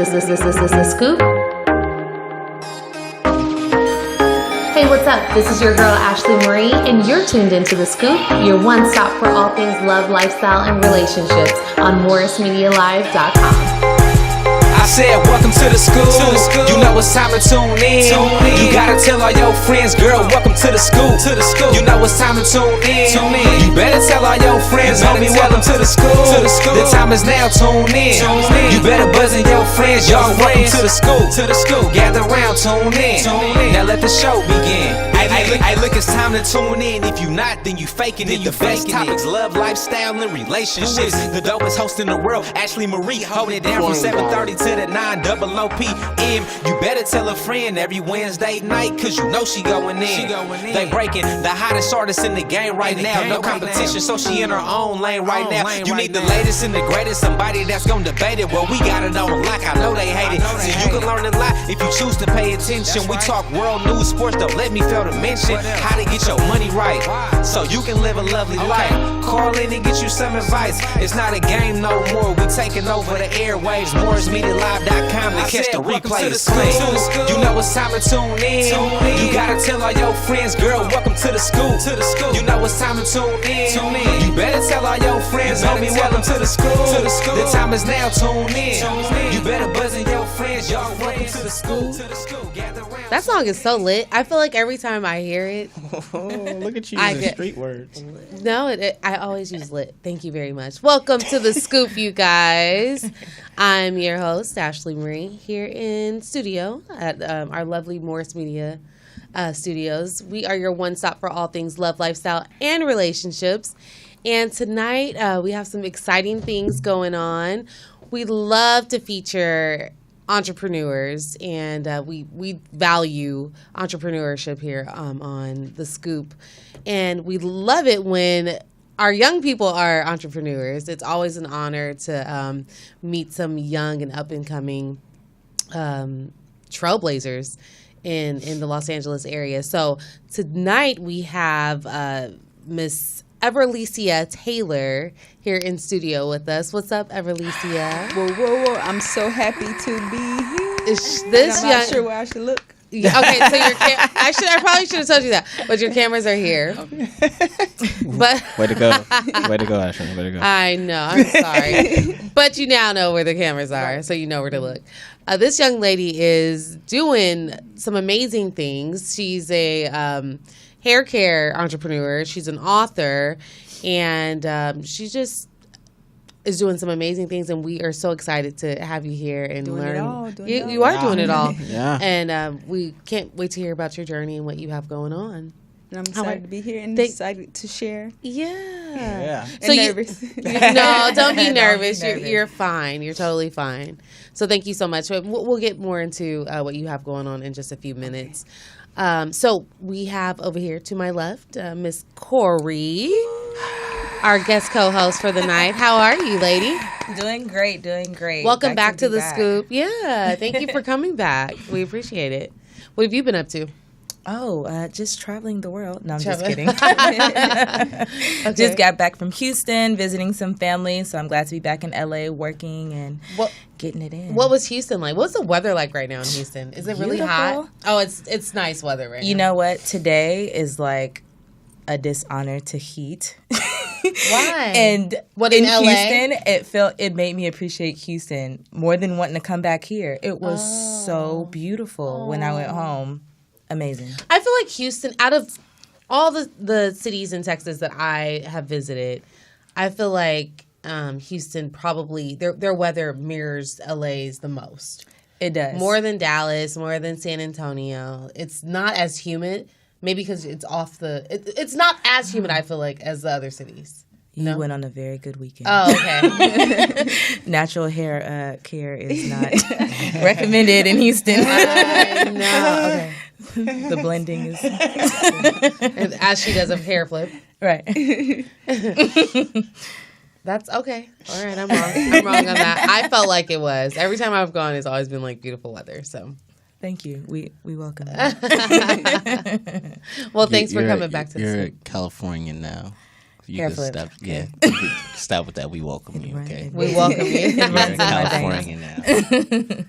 the scoop. Hey, what's up? This is your girl Ashley Marie, and you're tuned into The Scoop, your one stop for all things love, lifestyle, and relationships on MorrisMediaLive.com. I said, welcome to the school. You know it's time to tune in. You gotta tell all your friends, girl, welcome to the school. You know it's time to tune in. You better tell all your friends, homie, welcome to the school. The time is now, tune in. You better buzz in your friends, y'all, welcome to the school. Gather around, tune in. Now let the show begin. Hey, look, it's time to tune in. If you not, then you faking it. The best topics, love, lifestyle, and relationships. The dopest host in the world, Ashley Marie, holding it down from 7:30 to the 9:00 p.m. You better tell a friend every Wednesday night, cause you know she going in. They breaking the hottest artist in the game right now. No competition, so she in her own lane right now. You need the latest and the greatest, somebody that's gonna debate it. Well, we got it on lock, I know they hate it. See, you can learn a lot if you choose to pay attention. We talk world news, sports, don't let me fail to mention how to get your money right, so you can live a lovely life. Call in and get you some advice. It's not a game no more, we taking over the airwaves. MorrisMediaLive.com to catch the replay. You know it's time to tune in. You gotta tell all your friends, girl, welcome to the school. You know it's time to tune in. You better tell all your friends, homie, welcome to the school. The time is now, tune in. You better buzz in your friends, y'all, welcome to the school. That song is so lit. I feel like every time I hear it, look at you using street words. No, I always use lit. Thank you very much. Welcome to the Scoop, you guys. I'm your host, Ashley Marie, here in studio at our lovely Morris Media studios. We are your one stop for all things love, lifestyle, and relationships. And tonight we have some exciting things going on. We love to feature entrepreneurs, and we value entrepreneurship here on The Scoop. And we love it when our young people are entrepreneurs. It's always an honor to meet some young and up-and-coming trailblazers in the Los Angeles area. So tonight we have Miss Everlecia Taylor here in studio with us. What's up, Everlecia? Whoa. I'm so happy to be here. I'm not sure where I should look. Okay, so your I probably should have told you that, but your cameras are here. But way to go, Ashley. Way to go. I know. I'm sorry, but you now know where the cameras are, so you know where to look. This young lady is doing some amazing things. She's a hair care entrepreneur. She's an author, and she just is doing some amazing things, and we are so excited to have you here and learn. You are doing it all. Yeah. And we can't wait to hear about your journey and what you have going on. And I'm excited to be here and excited to share. Yeah. So nervous. No, don't be nervous. You're fine. You're totally fine. So thank you so much. We'll get more into what you have going on in just a few minutes. So we have over here to my left, Miss Koury, our guest co-host for the night. How are you, lady? Doing great. Welcome back to the Scoop. Yeah, thank you for coming back. We appreciate it. What have you been up to? Oh, just traveling the world. No, I'm just kidding. Okay. Just got back from Houston, visiting some family, so I'm glad to be back in LA working and getting it in. What was Houston like? What's the weather like right now in Houston? Is it really hot? Oh, it's nice weather right now. You know what? Today is like a dishonor to heat. Why? And in LA? Houston, it made me appreciate Houston more than wanting to come back here. It was so beautiful when I went home. Amazing. I feel like Houston, out of all the cities in Texas that I have visited, I feel like Houston probably, their weather mirrors LA's the most. It does. More than Dallas, more than San Antonio. It's not as humid, maybe because it's it's not as humid, I feel like, as the other cities. You went on a very good weekend. Oh, okay. Natural hair care is not recommended in Houston. I know. Okay. The blending is... As she does a hair flip. Right. That's okay. All right, I'm wrong on that. I felt like it was. Every time I've gone, it's always been like beautiful weather, so... Thank you. We welcome you. Well, thanks for coming back to the You're Scoop. a Californian now. You can stop. Yeah, stop with that. We welcome you. Okay, we welcome you. You're in California now.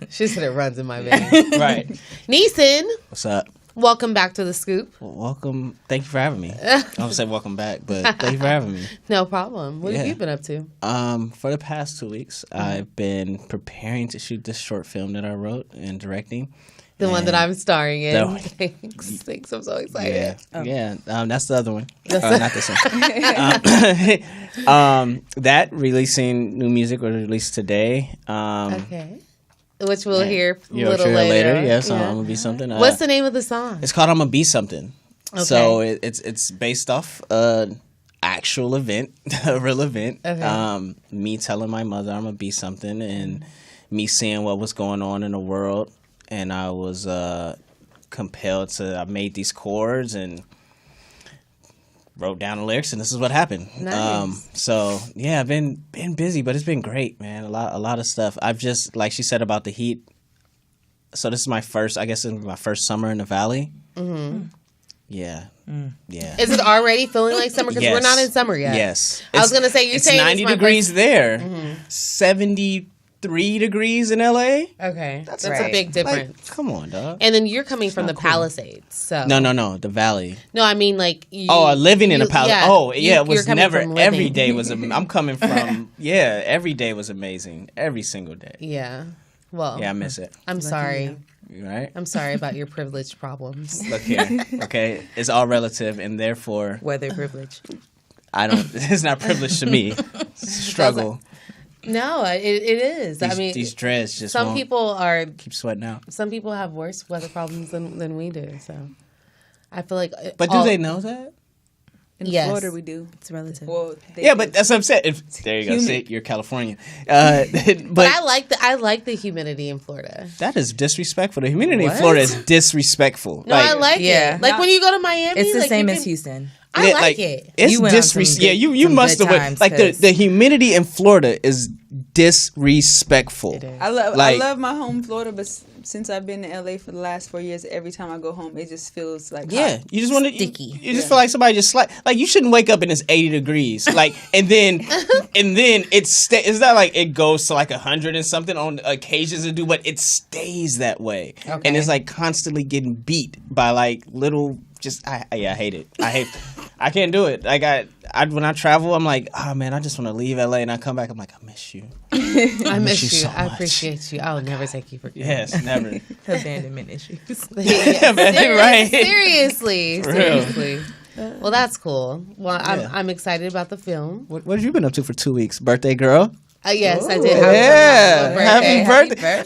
She said it runs in my veins. Right. Neesin, What's up? welcome back to the Scoop. Well, welcome. Thank you for having me. I don't say welcome back, but thank you for having me. No problem. What have you been up to? For the past 2 weeks, I've been preparing to shoot this short film that I wrote and directing. The one that I'm starring in. No. Thanks. I'm so excited. Yeah. That's the other one. Not this one. That releasing new music was released today. Okay. Which we'll hear a You'll little hear later. Yes, I'm gonna be something. What's the name of the song? It's called "I'm Gonna Be Something." Okay. So it's based off an actual event, a real event. Okay. Me telling my mother I'm gonna be something, and me seeing what was going on in the world, and I was compelled to. I made these chords and wrote down the lyrics, and this is what happened. Nice. So yeah, I've been busy, but it's been great, man. A lot of stuff. I've just, like she said about the heat. So this is my first summer in the Valley. Mm-hmm. Yeah. Yeah. Is it already feeling like summer? Because we're not in summer yet. Yes. I was gonna say you're saying 90 degrees there. 73 degrees in LA. Okay, that's a big difference. Like, come on, dog. And then you're coming from the Palisades, so no, the Valley. No, I mean like living in a Palisades. Yeah, it was never every day was. I'm coming from every day was amazing, every single day. Yeah, well, I miss it. I'm sorry. Right? I'm sorry about your privilege problems. Look here, okay, it's all relative, and therefore weather privilege. It's not privilege to me. It's a struggle. No, it is. These dreads just some people keep sweating out. Some people have worse weather problems than we do. So I feel like. But do they know that? In Florida, we do. It's relative. Well, but that's what I'm saying. There you go. See, you're California. But I like the humidity in Florida. That is disrespectful. The humidity in Florida is disrespectful. No, I like it. Like when you go to Miami, it's the same as Houston. I like it. It's disrespectful. Yeah, you must have went. Like the humidity in Florida is disrespectful. I love my home Florida, but since I've been in LA for the last 4 years, every time I go home, it just feels like hot. You just want to sticky. You just feel like somebody just like you shouldn't wake up and it's 80 degrees. Like and then it's not like it goes to like 100 and something on occasions to do, but it stays that way. Okay. And it's like constantly getting beat by like little. I hate it. I can't do it. Like when I travel, I'm like, oh man, I just want to leave LA, and I come back, I'm like, I miss you. I miss you. So much. I appreciate you. I'll never take you for granted. Yes, never. Abandonment issues. Right? Seriously. Well, that's cool. Well, I'm excited about the film. What have you been up to for 2 weeks? Birthday girl? Yes, I did. Happy birthday.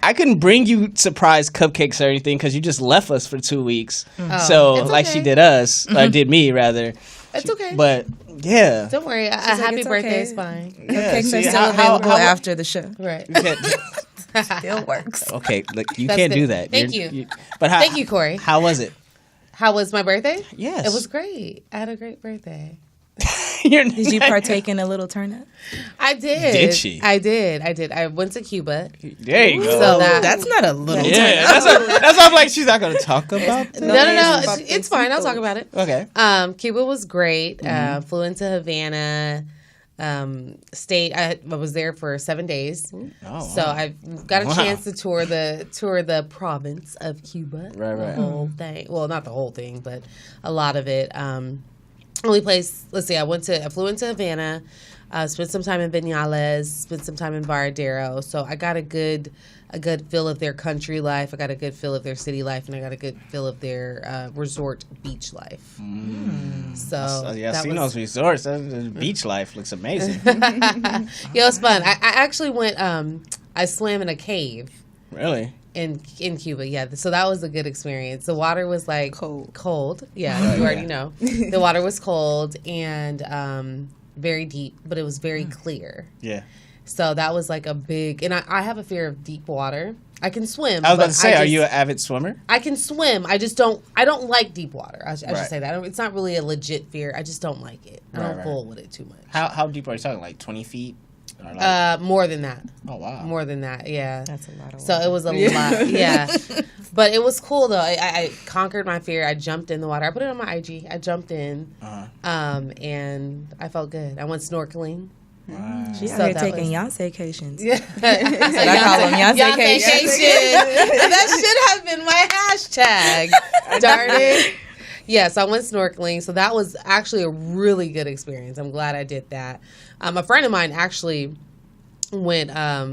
I couldn't bring you surprise cupcakes or anything because you just left us for 2 weeks. So like she did us, or did me rather. It's okay. But yeah. Don't worry. A happy birthday is fine. Cupcakes are still available after the show. Right. Still works. Okay, look, you can't do that. Thank you. But thank you, Koury. How was it? How was my birthday? Yes. It was great. I had a great birthday. Did you partake in a little turn-up? I did. Did she? I did. I went to Cuba. There you go. So that's not a little turn-up. That's why I'm like, she's not going to talk about that. No. It's fine. I'll talk about it. Okay. Cuba was great. Flew into Havana. Stayed. I was there for 7 days. So I got a chance to tour the province of Cuba. Right. The whole thing. Well, not the whole thing, but a lot of it. Only place. Let's see. I flew into Havana. Spent some time in Viñales. Spent some time in Varadero. So I got a good feel of their country life. I got a good feel of their city life, and I got a good feel of their resort beach life. So I've seen those resorts. The beach life looks amazing. Yeah, it was fun. I actually went. I swam in a cave. Really? In Cuba, yeah. So that was a good experience. The water was like cold. Yeah, you already know. The water was cold and very deep, but it was very clear. Yeah. So that was like a big, and I have a fear of deep water. I can swim. I was about to say, are you an avid swimmer? I can swim. I don't like deep water. I should say that. It's not really a legit fear. I just don't like it. I don't fool with it too much. How deep are you talking? Like 20 feet? More than that. Oh wow. More than that, yeah. That's a lot of So it was a lot, yeah. But it was cool though. I conquered my fear. I jumped in the water. I put it on my IG. I jumped in, and I felt good. I went snorkeling. Wow. She's out here taking Yonsei-cations. Yeah. I call them Yonsei-cations. That should have been my hashtag. Darn it. Yeah, so I went snorkeling. So that was actually a really good experience. I'm glad I did that. A friend of mine actually went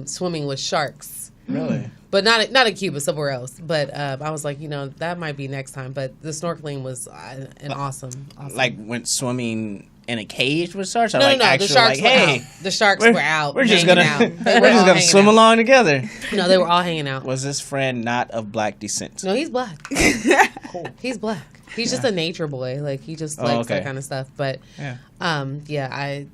swimming with sharks. Really? But not in Cuba, somewhere else. But I was like, that might be next time. But the snorkeling was an awesome. Like went swimming in a cage with sharks? No, the sharks were out. The sharks were out. We're just gonna swim along together. No, they were all hanging out. Was this friend not of black descent? No, he's black. Cool. He's black. He's just a nature boy. Like he just likes that kind of stuff. But I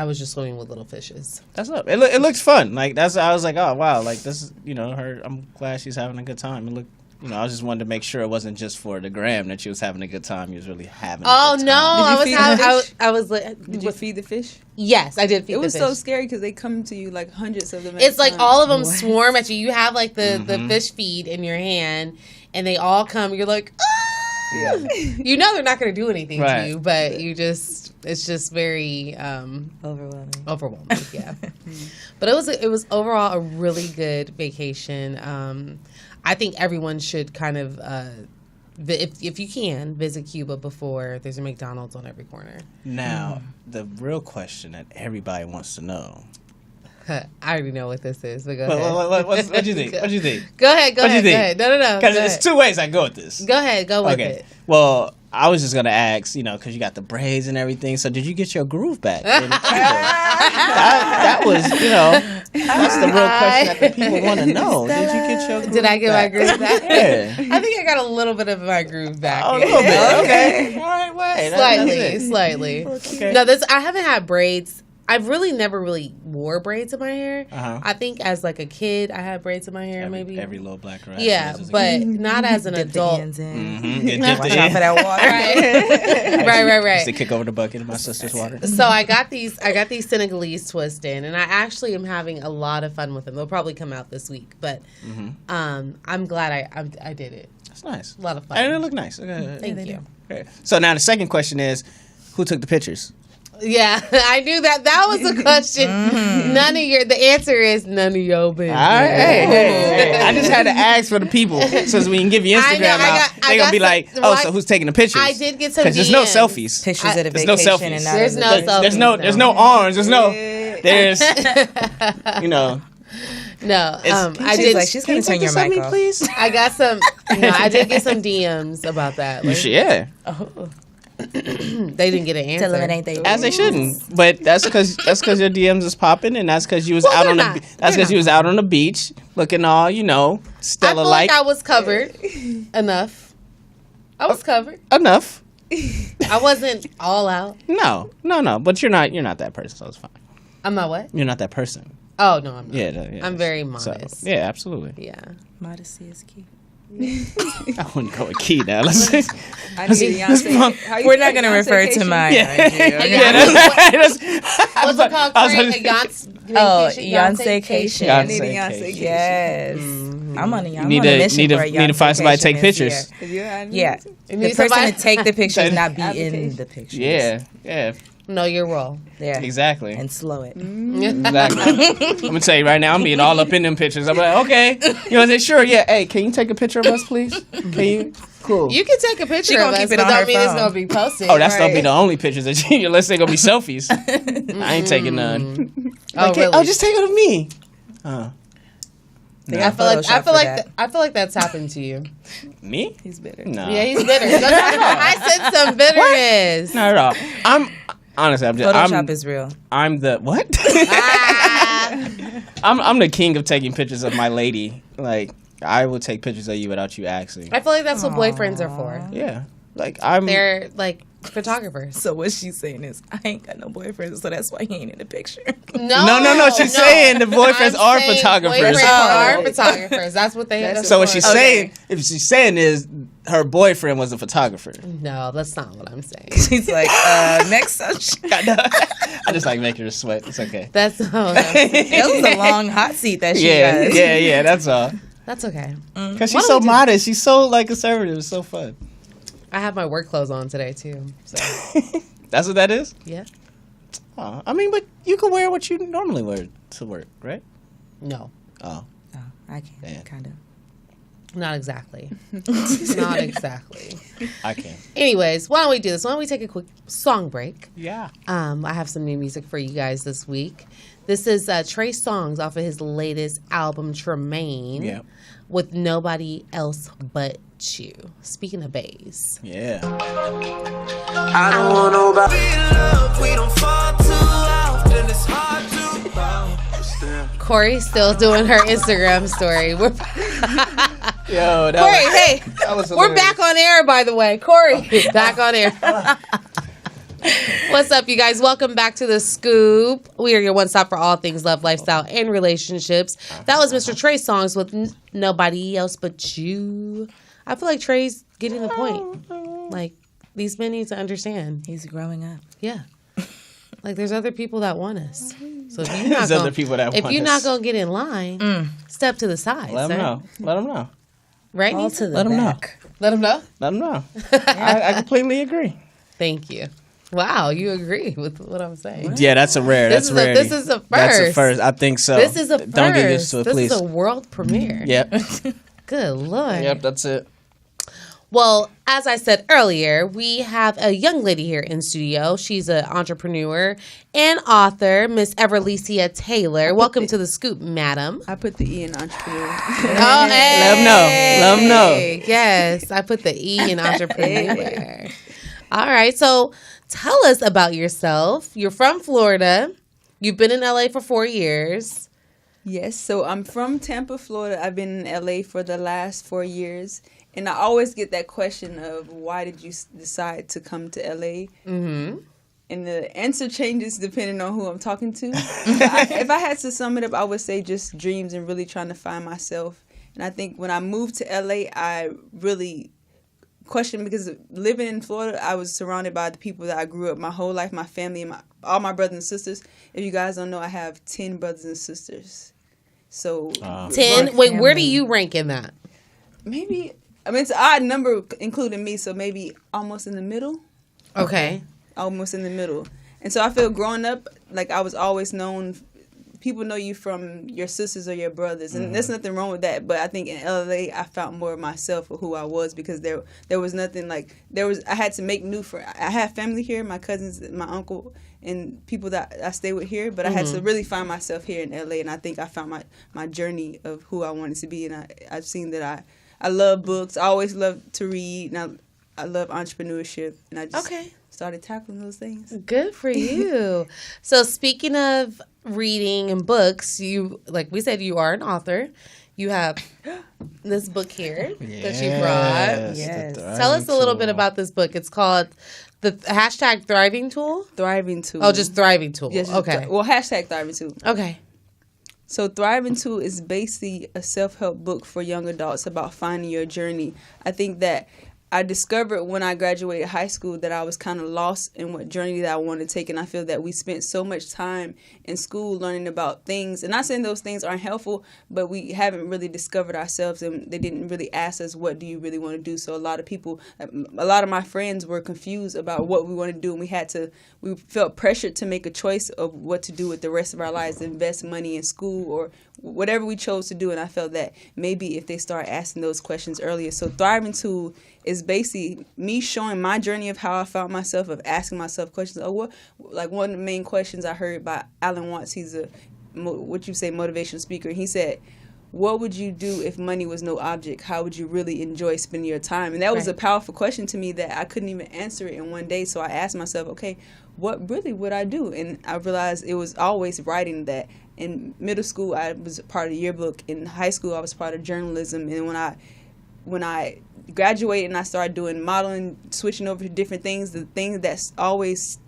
was just swimming with little fishes. That's up. It looks fun. Like I was like, oh wow, like this is her. I'm glad she's having a good time. It looked. I was just wanted to make sure it wasn't just for the gram that she was having a good time. You was really having. A good time. I was. Did you feed the fish? Yes, I did feed the fish. It was so scary because they come to you like hundreds of them. It's like all of them swarm at you. You have like the fish feed in your hand, and they all come. You're like, ah! Yeah. They're not going to do anything to you, but it's just very overwhelming. Yeah. But it was overall a really good vacation. I think everyone should kind of, if you can, visit Cuba before. There's a McDonald's on every corner. Now, the real question that everybody wants to know. I already know what this is, but go ahead. What do you think? What do you think? Go ahead. No. Because there's two ways I go with this. Go ahead. Go with it. Well, I was just going to ask, because you got the braids and everything. So did you get your groove back? that was, that's the real question that the people want to know. Did you get your groove back? Did I get my groove back? Yeah. I think I got a little bit of my groove back. Oh, a little bit. Okay. All right, wait. Slightly. Okay. No, I haven't had braids. I've really never wore braids in my hair. I think as like a kid, I had braids in my hair. Maybe every little black girl. Yeah, but not as an adult. Watch out for that water. Right. Used to kick over the bucket in my sister's water. So I got these Senegalese twists in, and I actually am having a lot of fun with them. They'll probably come out this week, but I'm glad I did it. That's nice. A lot of fun. And it looked nice. Thank you. Okay. So now the second question is, who took the pictures? Yeah, I knew that was the question. The answer is none of your business. All right, hey. I just had to ask for the people so we can give you Instagram out. They're going to be like, so who's taking the pictures? I did get some DMs. Because there's no selfies. Pictures at a vacation. There's no selfies. And there's no selfies. There's no arms. There's no, No, I did. Like, she's going to turn your mic off. Please? I got some, I did get some DMs about that. Like, yeah. They didn't get an answer. Tell them it ain't they. As they shouldn't. But that's because your DMs is popping, and that's because you was out on the beach looking all, Stella like. I feel like I was covered enough. I was covered enough. I wasn't all out. No. But you're not that person, so it's fine. I'm not what? You're not that person. Oh no, I'm not. Yeah. I'm very modest. So, yeah, absolutely. Yeah. Modesty is key. I wouldn't go with key now. We're not going to refer to my What's it called? Yonsei-cation. Yes. I'm on a need to find somebody to take pictures. Yeah. The person to take the pictures, not be in the pictures. Yeah. Know your role. Yeah. Exactly. And slow it. Exactly. I'm going to tell you right now, I'm being all up in them pictures. I'm like, okay. Sure, yeah. Hey, can you take a picture of us, please? Can you? Cool. You can take a picture of us, but that means it's going to be posted. Oh, that's going to be the only pictures that you, unless they're going to be selfies. I ain't taking none. Really? Just take it of me. No. I feel like that's happened to you. Me? He's bitter. No. Yeah, he's bitter. I said some bitterness. Not at all. Honestly, Photoshop is real. I'm the what? I'm the king of taking pictures of my lady. Like I will take pictures of you without you asking. I feel like that's what boyfriends are for. Yeah, they're like photographers. So what she's saying is, I ain't got no boyfriend, so that's why he ain't in the picture. No. She's saying the boyfriends are photographers. Boyfriends are photographers. That's what they have. So what she's saying, if she's saying is, her boyfriend was a photographer. No, that's not what I'm saying. She's like, next. I just like making her sweat. It's okay. That's not what I'm saying. That was a long hot seat that she Yeah, got. yeah. That's all. That's okay. Because she's so modest. She's so like conservative. It's so fun. I have my work clothes on today too. So That's what that is? yeah. Oh, I mean, but you can wear what you normally wear to work, right? No, Oh. Oh, I can Yeah. kind of. not exactly. Not exactly. I can. Anyways, why don't we do this? Why don't we take a quick song break? Yeah. I have some new music for you guys this week. This is Trey Songz off of his latest album, Tremaine, Yeah. with Nobody Else But You. Speaking of bass. Yeah. I don't want nobody. We don't fall too often. It's hard to. Koury's still doing her Instagram story. Yo, that Koury, hey, was we're back on air, by the way. Koury, back on air. What's up, you guys? Welcome back to The Scoop. We are your one stop for all things love, lifestyle, and relationships. That was Mr. Trey Songz with Nobody Else But You. I feel like Trey's getting the point. Like, these men need to understand. He's growing up. Yeah. Like, there's other people that want us. So if you're There's not other people that if want you're us. not going to get in line, step to the side. Let sir. them know. Let them know. Right? All Neesin? to the Let 'em know. back. Let them know. Let them know. I completely agree. Thank you. Wow, you agree with what I'm saying. Yeah, that's a rare. This That's is a- rare. this is a That's a first. first. I think so. This is a first. Don't get used to it, this please. is a world premiere. Yep. Good Lord. Yep, that's it. Well, as I said earlier, we have a young lady here in studio. She's an entrepreneur and author, Miss Everlecia Taylor. Welcome to The Scoop, madam. I put the E in entrepreneur. Oh, hey. Let 'em know. Let 'em know. Yes, I put the E in entrepreneur. All right, so tell us about yourself. You're from Florida. You've been in LA for 4 years. Yes, so I'm from Tampa, Florida. I've been in LA for the last 4 years. And I always get that question of why did you decide to come to LA? Mm-hmm. And the answer changes depending on who I'm talking to. If I had to sum it up, I would say just dreams and really trying to find myself. And I think when I moved to LA, I really questioned because living in Florida, I was surrounded by the people that I grew up my whole life, my family, and all my brothers and sisters. If you guys don't know, I have 10 brothers and sisters. So 10? Wait, where do you rank in that? maybe... I mean, it's an odd number, including me, so maybe almost in the middle. Okay. Almost in the middle. And so I feel growing up, like I was always known, people know you from your sisters or your brothers. And there's nothing wrong with that. But I think in LA, I found more of myself of who I was because there was nothing like, I had to make new friends. I have family here, my cousins, my uncle, and people that I stay with here. But I had to really find myself here in LA. And I think I found my journey of who I wanted to be. And I've seen that I love books. I always loved to read, and I love entrepreneurship, and I just started tackling those things. Good for you. So speaking of reading and books, you, like we said, you are an author. You have this book here that you brought. Yes. Tell us a little bit about this book. It's called the hashtag Thriving Tool. Thriving Tool. Oh, just Thriving Tool. Yes, Okay. Well, hashtag Thriving Tool. Okay. So Thriving Tool is basically a self-help book for young adults about finding your journey. I think that I discovered when I graduated high school that I was kind of lost in what journey that I wanted to take. And I feel that we spent so much time in school learning about things. And not saying those things aren't helpful, but we haven't really discovered ourselves and they didn't really ask us, what do you really want to do? So a lot of my friends were confused about what we want to do. And we felt pressured to make a choice of what to do with the rest of our lives, invest money in school or whatever we chose to do. And I felt that maybe if they start asking those questions earlier. So Thriving Tool is basically me showing my journey of how I found myself, of asking myself questions. Like one of the main questions I heard by Alan Watts, he's a motivational speaker. He said, what would you do if money was no object? How would you really enjoy spending your time? And that was a powerful question to me that I couldn't even answer it in one day. So I asked myself, okay, what really would I do? And I realized it was always writing that. In middle school, I was part of the yearbook. In high school, I was part of journalism. And when I graduated and I started doing modeling, switching over to different things, the thing that's always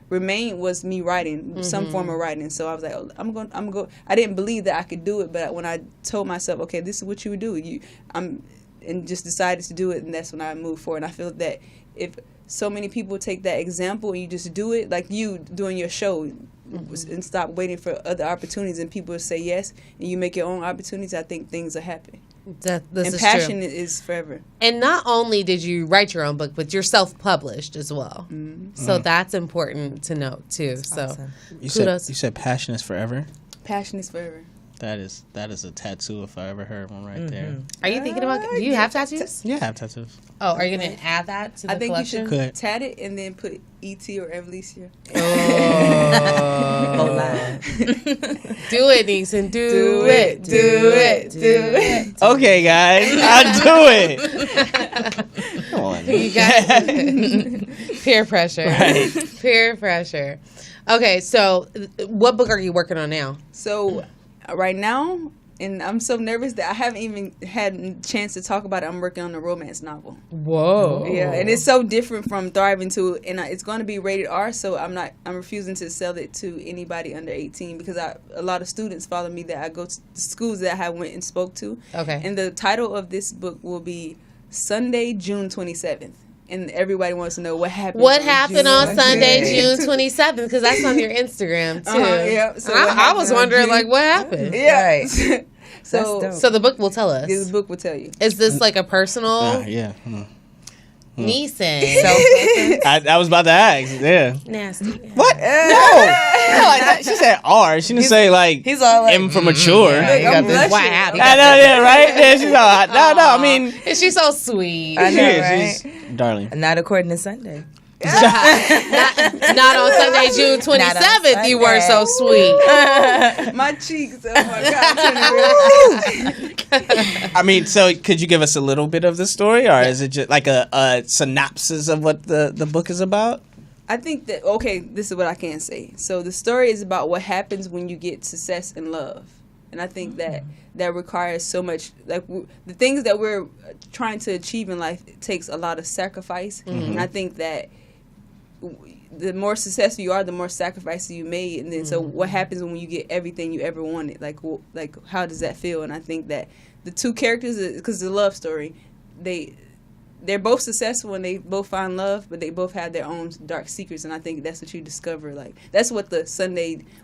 remained was me writing, some form of writing. So I was like, I'm going. I didn't believe that I could do it, but when I told myself, okay, this is what you would do. and just decided to do it, and that's when I moved forward. And I feel that if so many people take that example and you just do it, like you doing your show, and stop waiting for other opportunities and people to say yes, and you make your own opportunities, I think things will happen. This and is passion true. is forever. And not only did you write your own book, but you're self-published as well. So that's important to note too. So awesome. You kudos. said passion is forever? Passion is forever. That is a tattoo if I ever heard one right there. Are you thinking about? Do you have tattoos? Yeah, I have tattoos. Oh, are you gonna add that to the I think collection? you should Good. tat it and then put E.T. or Everlecia. Oh, Do it, Neesin. Do it. Do it. Do it. Okay, guys, I'll do it. Come on. You guys. Peer pressure. Right. Peer pressure. Okay, so what book are you working on now? So right now, and I'm so nervous that I haven't even had a chance to talk about it. I'm working on a romance novel. Whoa. Yeah, and it's so different from Thriving to, and it's going to be rated R. So I'm refusing to sell it to anybody under 18 because a lot of students follow me that I go to schools that I went and spoke to. Okay. And the title of this book will be Sunday, June 27th. And everybody wants to know what happened. What happened on June Sunday, June 27th? Because that's on your Instagram, too. Yeah. So I was wondering, like, what happened? Yeah. Right. So dope. So the book will tell us. this book will tell you. Is this like a personal Yeah. Neesin? I was about to ask. Yeah. Nasty. What? No, like that. She said R. She didn't say like He's all like, M for mature. yeah, you got I'm this. blushing. What happened? I know, yeah, right? Yeah, she's all, no, I mean, Is she so sweet? I know, yeah, right? she's darling. Not according to Sunday. Not on Sunday, June 27th. You were so sweet. My cheeks. Oh my God. I mean, so could you give us a little bit of the story, or is it just like a synopsis of what the book is about? I think that, okay, this is what I can say. So the story is about what happens when you get success in love. And I think that requires so much, like the things that we're trying to achieve in life, it takes a lot of sacrifice. And I think that the more successful you are, the more sacrifices you made. And then so what happens when you get everything you ever wanted? Like how does that feel? And I think that the two characters, because it's a love story, they're both successful and they both find love, but they both have their own dark secrets. And I think that's what you discover. Like that's what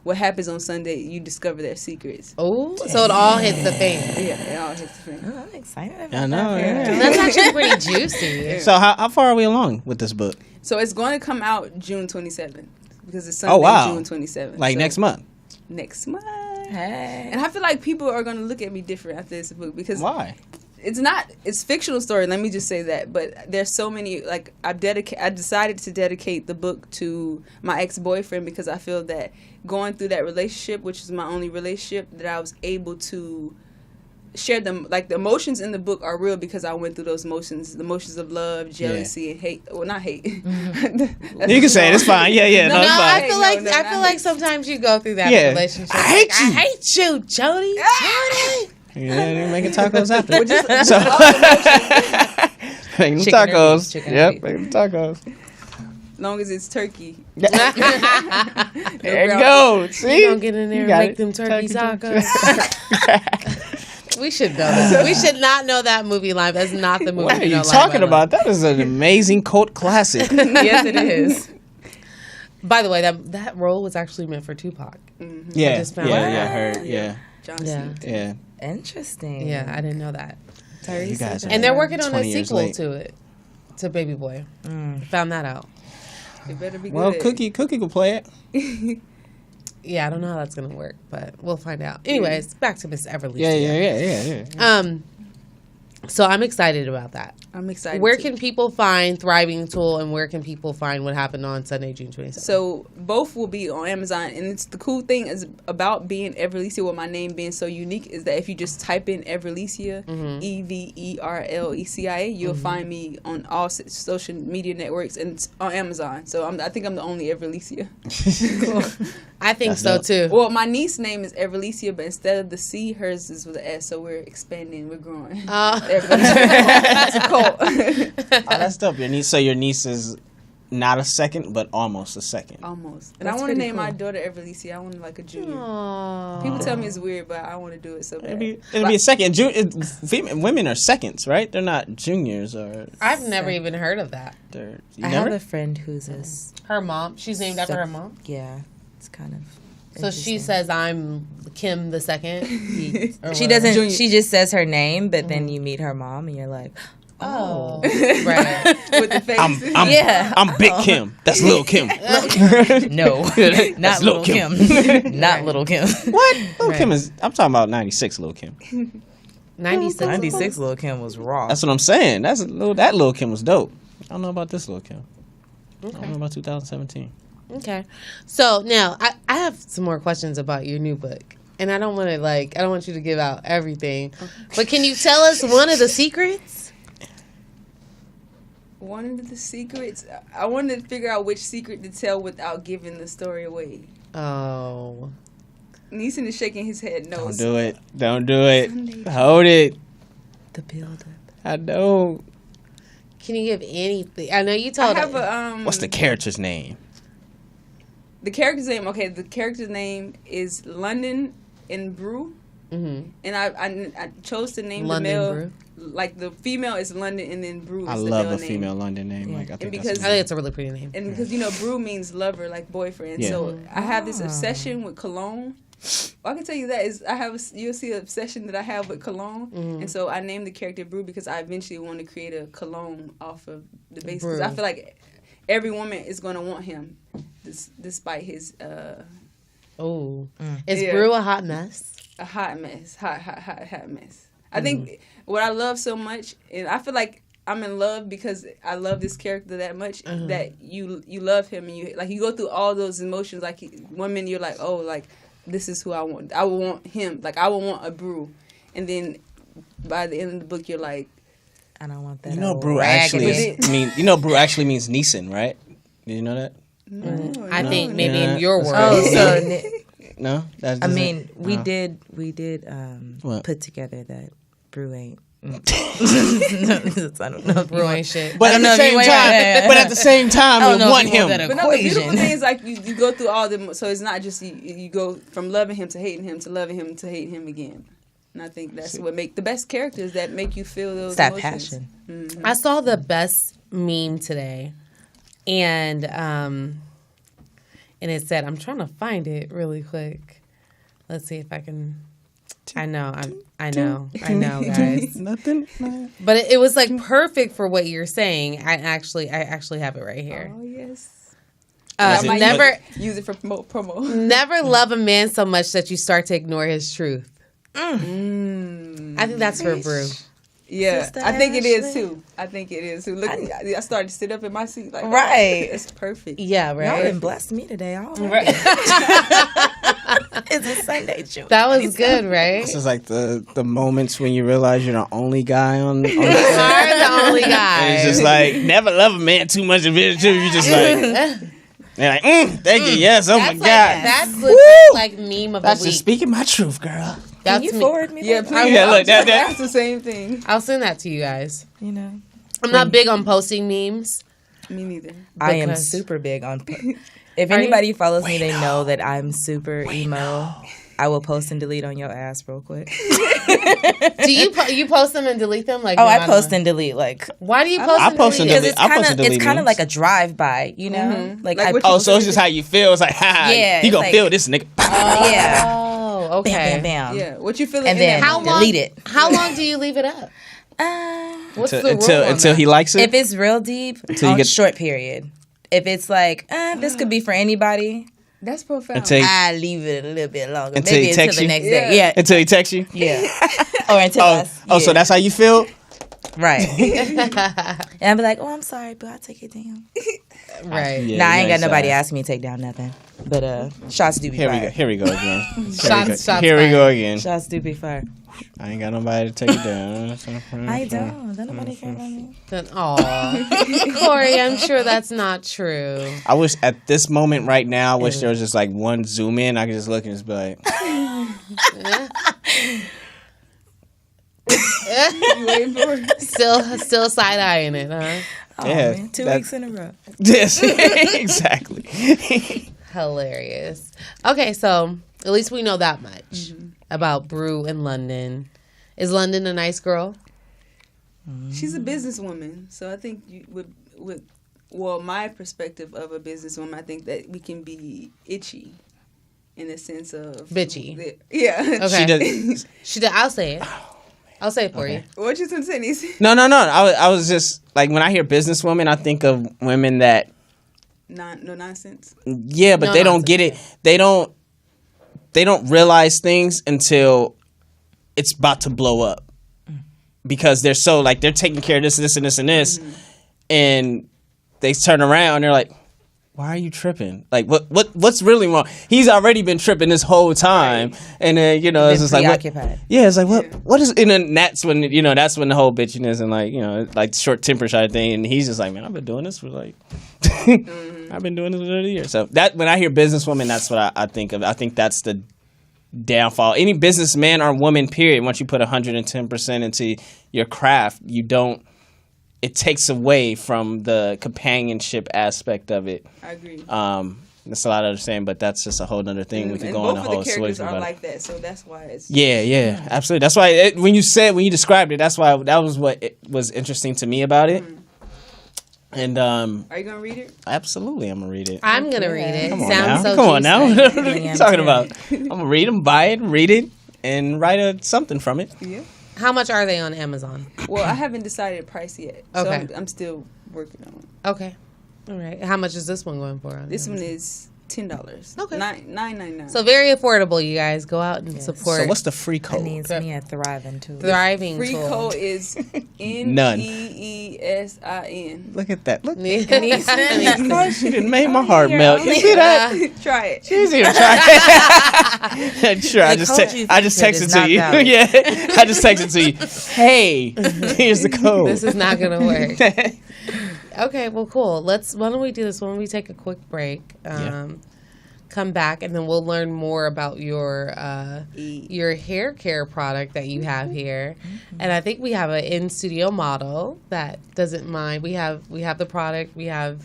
what happens on Sunday, you discover their secrets. Oh, so it all hits the fan. Yeah, it all hits the fan. Oh, I'm excited about I know. that. Yeah. That's actually pretty juicy. So how far are we along with this book? So it's going to come out June 27th because it's Sunday, June 27th. Like So next month? Next month. Hey. And I feel like people are going to look at me different after this book because Why? it's fictional story. Let me just say that. But there's so many, like I decided to dedicate the book to my ex-boyfriend because I feel that going through that relationship, which is my only relationship, that I was able to share them. Like the emotions in the book are real because I went through those emotions, the emotions of love, jealousy, and hate. Well, not hate. You can say it. It's fine. Yeah. No, it's fine. I feel I feel like sometimes you go through that Yeah. relationship. I hate Like, you. I hate you, Jody. Jody. Yeah, they're making tacos after. So, Making Chicken or beef, tacos. chicken or Yep, beef. making tacos. long as it's turkey. There you go. See? You gonna get in there and got make it. them turkey Turkey tacos? We should know this. We should not know that movie line. That's not the movie. What are we you know line talking by about? That is an amazing cult classic. Yes, it is. By the way, that role was actually meant for Tupac. Yeah, just found yeah, out. I heard. Yeah, John Yeah. Cena. yeah. Interesting. Yeah, I didn't know that. You guys are And they're working on a 20 years sequel late. to it, to Baby Boy. Found that out. It better be Well, good. Cookie will play it. Yeah, I don't know how that's gonna work, but we'll find out. Anyways, back to Miss Everlecia. Yeah. So I'm excited about that. I'm excited. Where too. can people find Thriving Tool, and where can people find what happened on Sunday, June 27th? So both will be on Amazon, and it's the cool thing is about being Everlecia, with my name being so unique, is that if you just type in Everlecia, Everlecia, you'll find me on all social media networks and it's on Amazon. So I think I'm the only Everlecia. I think That's so dope. too. Well, my niece's name is Everlecia, but instead of the C, hers is with an S. So we're expanding, we're growing. Everlecia. It's a cult. Oh, that's dope. Your niece. So your niece is not a second, but almost a second. Almost. And I want to name my daughter Everlecia. I want to like a junior. Aww. People tell me it's weird, but I want to do it so bad. It'll be a second. Women are seconds, right? They're not juniors or. I've never even heard of that. I have a friend who's her mom. She's named after her mom. Yeah, it's kind of. So she says I'm Kim the second. She doesn't. She just says her name, but then you meet her mom, and you're like, oh, right. With the face. I'm Big Kim. That's Little Kim. No, not Little Kim. Not Little Kim. What? Little Kim is. I'm talking about 96 Little Kim. 96 Little Kim was raw. That's what I'm saying. That Little Kim was dope. I don't know about this Little Kim. Okay. I don't know about 2017. Okay. So now I have some more questions about your new book. And I don't want you to give out everything. But can you tell us one of the secrets? One of the secrets? I wanted to figure out which secret to tell without giving the story away. Oh. Neesin is shaking his head no. Don't do it. Don't do it. Hold it. The build-up. I know. Can you give anything? I know you told us. What's the character's name? The character's name, the character's name is London and Brew. Mm-hmm. And I chose to name London the male. Brew. Like the female is London and then Brew is the male name. I love a female London name. Yeah. Like, I think it's a really pretty name. And because, Brew means lover, like boyfriend. Yeah. So I have this obsession with cologne. Well, I can tell you that you'll see an obsession that I have with cologne. Mm-hmm. And so I named the character Brew because I eventually want to create a cologne off of the base. Because I feel like every woman is going to want him, despite his. Is Brew a hot mess? A hot mess, hot mess. I think what I love so much, and I feel like I'm in love because I love this character that much that you love him and you go through all those emotions. Like one minute you're like, oh, like this is who I want. I would want him. Like I would want a Brew, and then by the end of the book you're like, I don't want that. Brew actually Brew actually means Neesin, right? Did you know that? No, I think maybe in your world. No, we did put together that Brew ain't. I don't know. Brew ain't shit. But at the same time, we want him. But no, the beautiful thing is like you go through all them. So it's not just you go from loving him to hating him to loving him to hating him again. And I think that's what make the best characters that make you feel those that emotions. Passion. Mm-hmm. I saw the best meme today, and it said, I'm trying to find it really quick. Let's see if I can. I know, guys. Nothing. But it was like perfect for what you're saying. I actually have it right here. Oh yes. Never use it for promo. Never love a man so much that you start to ignore his truth. I think that's for Brew. Yeah, Sister I think Ashley. it is too. Look, I started to sit up in my seat like, right. Oh, it's perfect. Yeah, right. Y'all done blessed me today. All right. It's a Sunday joke. That was good, right? This is like the moments when you realize you're the only guy on the You are the only guy. And it's just like, never love a man too much of it. You're just like, they're like, thank you, yes, oh my God. That's legit, like meme of That's the week. just speaking my truth, girl. Can you forward me? Yeah, that? please. Yeah, look, that's the same thing. I'll send that to you guys. I'm not big on posting memes. Me neither. I am super big on. If anybody follows me, they know that I'm super emo. I will post and delete on your ass real quick. Do you post them and delete them? Like I post and delete. Like, why do you post and delete? Because it's kind of like a drive by, you know. Mm-hmm. Like so it's just how you feel. It's like, he gonna feel this nigga. Oh, okay. Bam, bam, bam. Yeah, what you feeling? And then delete it. How long do you leave it up? What's the rule until he likes it. If it's real deep, short period. If it's like, this could be for anybody. That's profound. I leave it a little bit longer. Until Maybe he texts the you? next day. Yeah. Until he texts you? Yeah. Or until so that's how you feel? Right. And I'll be like, I'm sorry, but I'll take it down. Right. Yeah, I ain't got nobody asking me to take down nothing. But shots do be fired. Here we go again. Here we go again. Shots do be fired. I ain't got nobody to take it down. I don't. Don't nobody care about me. Koury, I'm sure that's not true. I wish at this moment right now, I wish there was just like one zoom in. I could just look and just be like. You waiting for it? Still side eyeing it, huh? Oh, Yeah, man. 2 weeks in a row. Yes, exactly. Hilarious. Okay, so at least we know that much about Brew in London. Is London a nice girl? She's a businesswoman, so I think with my perspective of a businesswoman, I think that we can be itchy in the sense of bitchy. Yeah. Okay. She did. I'll say it. I'll say it for you. What you gonna say, Neesin? No. I was just like, when I hear businesswomen, I think of women that No nonsense. Yeah, but No they don't nonsense, get it. They don't realize things until it's about to blow up, because they're so like, they're taking care of this, and this, and they turn around and they're like, why are you tripping? Like, what's really wrong? He's already been tripping this whole time, and then it's just like, it's like what is? And then that's when that's when the whole bitchiness and like short temper side of thing, and he's just like, man, I've been doing this for like, I've been doing this for 30 years. So that when I hear businesswoman, that's what I think of. I think that's the downfall. Any businessman or woman, period. Once you put 110% into your craft, it takes away from the companionship aspect of it. I agree. That's a lot of understanding, but that's just a whole other thing. We could go on a whole both of the characters are about like that, so that's why it's... Yeah, absolutely. That's why when you described it, that's why that was what was interesting to me about it. And are you gonna read it? Absolutely, I'm gonna read it. I'm gonna read it. Come on Sounds now. so Come on now. juicy. What are you talking about? I'm gonna read them, buy it, read it, and write something from it. Yeah. How much are they on Amazon? Well, I haven't decided price yet, so Okay. I'm still working on it. Okay. All right. How much is this one going for? This one is $10. Okay. $9.99. So very affordable, you guys. Go out and support. So what's the free That code? needs me at Thriving too. Thriving Free tool. code is None. NEESIN. Look at that. Look. Neesin. Oh, she didn't make my heart melt. You see that? Try it. She didn't even try it. Sure, I just texted to you. Yeah, I just texted to you. Hey, here's the code. This is not gonna work. Okay, well, cool. Why don't we do this? Why don't we take a quick break? Come back, and then we'll learn more about your hair care product that you have here. And I think we have an in studio model that doesn't mind. We have the product. We have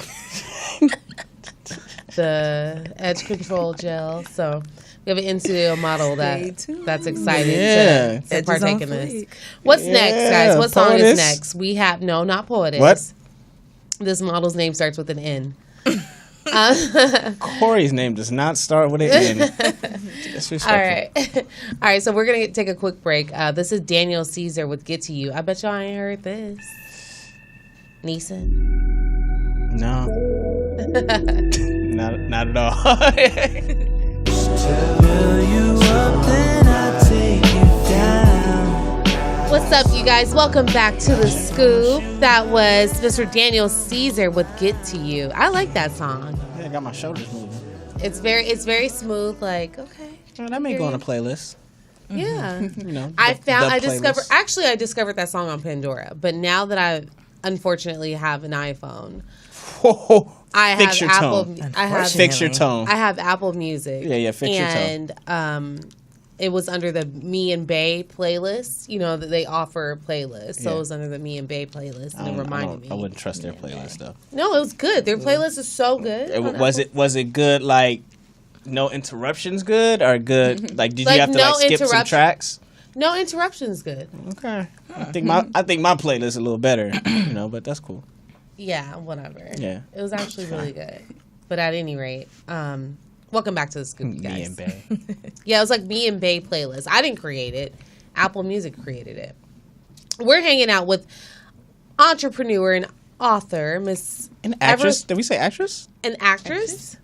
the edge control gel. So we have an in studio model that's excited to partake in this. What's next, guys? What song is next? We have not Poetess. What? This model's name starts with an N. Koury's name does not start with an N. All right. So we're gonna take a quick break. This is Daniel Caesar with "Get to You." I bet y'all ain't heard this. Neesin. No, not at all. What's up, you guys? Welcome back to the Scoop. That was Mr. Daniel Caesar with "Get to You." I like that song. Yeah, I got my shoulders moving. It's very smooth. Like, okay, Oh, that may go on a playlist. yeah. I discovered that song on Pandora, but now that I unfortunately have an iPhone, Fix your tone. Fix your tone. I have Apple Music. Yeah, fix your tone. And it was under the Me and Bae playlist. That they offer a playlist, so it was under the Me and Bae playlist, and it reminded me. I wouldn't trust their playlist though. No, it was good. Their playlist is so good. Was it good? Like no interruptions, good or good? Like did you have to skip some tracks? No interruptions, good. Okay, I think my playlist is a little better, but that's cool. Yeah, whatever. Yeah, it was actually really good. But at any rate, welcome back to the Scoop, you guys. Me and Bae. Yeah, it was like Me and Bae playlist. I didn't create it. Apple Music created it. We're hanging out with entrepreneur and author, Miss... An actress? Did we say actress? An actress?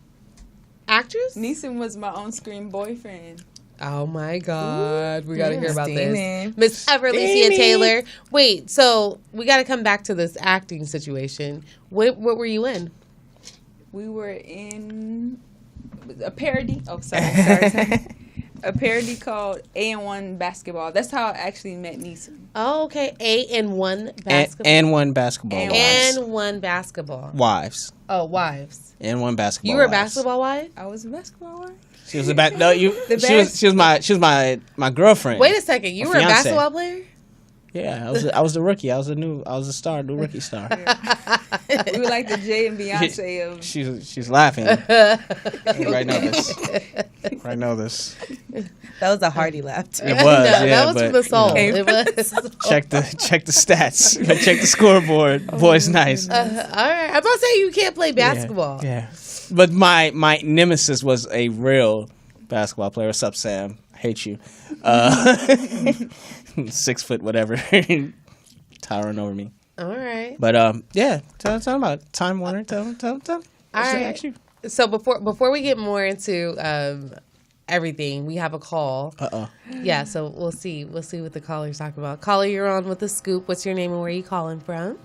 Actress? Neesin was my on-screen boyfriend. Oh my God. We got to hear about steamy. this. Miss Everlecia Taylor. Wait, so we got to come back to this acting situation. What were you in? We were in a parody. Oh, sorry. A parody called A&1 Basketball. That's how I actually met Neesin. Oh, okay. A&1 Basketball. And Basketball. And Basketball. Wives. Oh, wives. And Basketball. You were a wives. basketball wife? I was a basketball wife. She was she was my girlfriend. Wait a second. You were a basketball player? Yeah, I was the rookie. I was a star, new rookie star. We were like the Jay and Beyonce of. She's laughing. Right know this. That was a hearty laugh too. It was. No, yeah, that was from the soul. You know, It was. check the stats. Check the scoreboard. Boy's nice. All right. I'm about to say you can't play basketball. Yeah. But my nemesis was a real basketball player. What's up, Sam? I hate you. 6 foot whatever, towering over me. All right. But yeah, tell about Time Warner. Tell. All right. So before we get more into everything, we have a call. Yeah. So we'll see what the caller's talking about. Caller, you're on with the Scoop. What's your name and where are you calling from?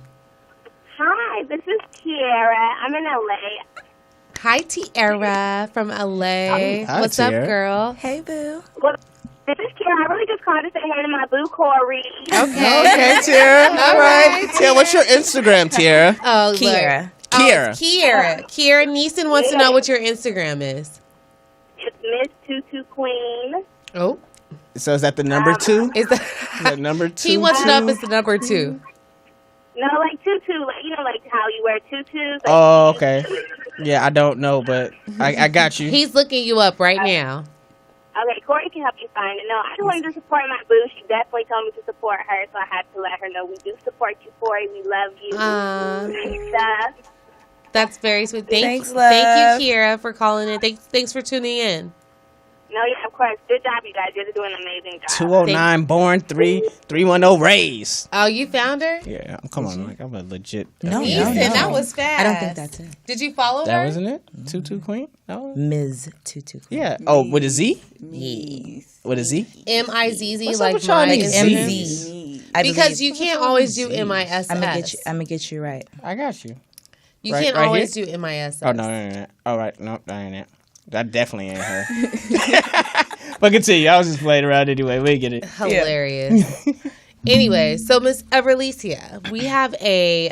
Hi, this is Tiara. I'm in LA. Hi, Tiara from LA. Hi, What's Tiara. up, girl? Hey, boo. Well, this is Tiara. I really just called to say hi to my boo, Koury. Okay, Tiara. All right. Tiara, what's your Instagram, Tiara? Oh, Kiera. Kiera. Kiera Neesin wants to know what your Instagram is. It's Miss Tutu Queen. Oh. So is that the number 2? Is that number 2? He wants to know if it's the number 2. No, like tutu, like how you wear tutus. Like, Oh, okay. Yeah, I don't know, but I got you. He's looking you up right now. Okay, Koury can help you find it. No, I just wanted to support my boo. She definitely told me to support her, so I had to let her know we do support you, Koury. We love you. And stuff. That's very sweet. Thanks, love. Thank you, Kiera, for calling in. Thanks for tuning in. No, yeah, of course. Good job, you guys. You're doing an amazing job. 209 born 310 raised. Oh, you found her? Yeah, come on, like I'm a legit. No, Neesin, that was fast. I don't think that's it. Did you follow her? That wasn't it. Tutu Queen. No. Ms. Tutu. Yeah. Oh, with a Z. Yes. With a Z. M-I-Z-Z, What's up like with y'all my niggas? Instagram. MZ. Because you can't always do MISS. I'm gonna get you right. I got you. You Right- can't right always here? do MISS. Oh no. All right, no, that ain't it. That definitely ain't her. But continue. I was just playing around anyway. We get it. Hilarious. Anyway, so Miss Everlecia, we have a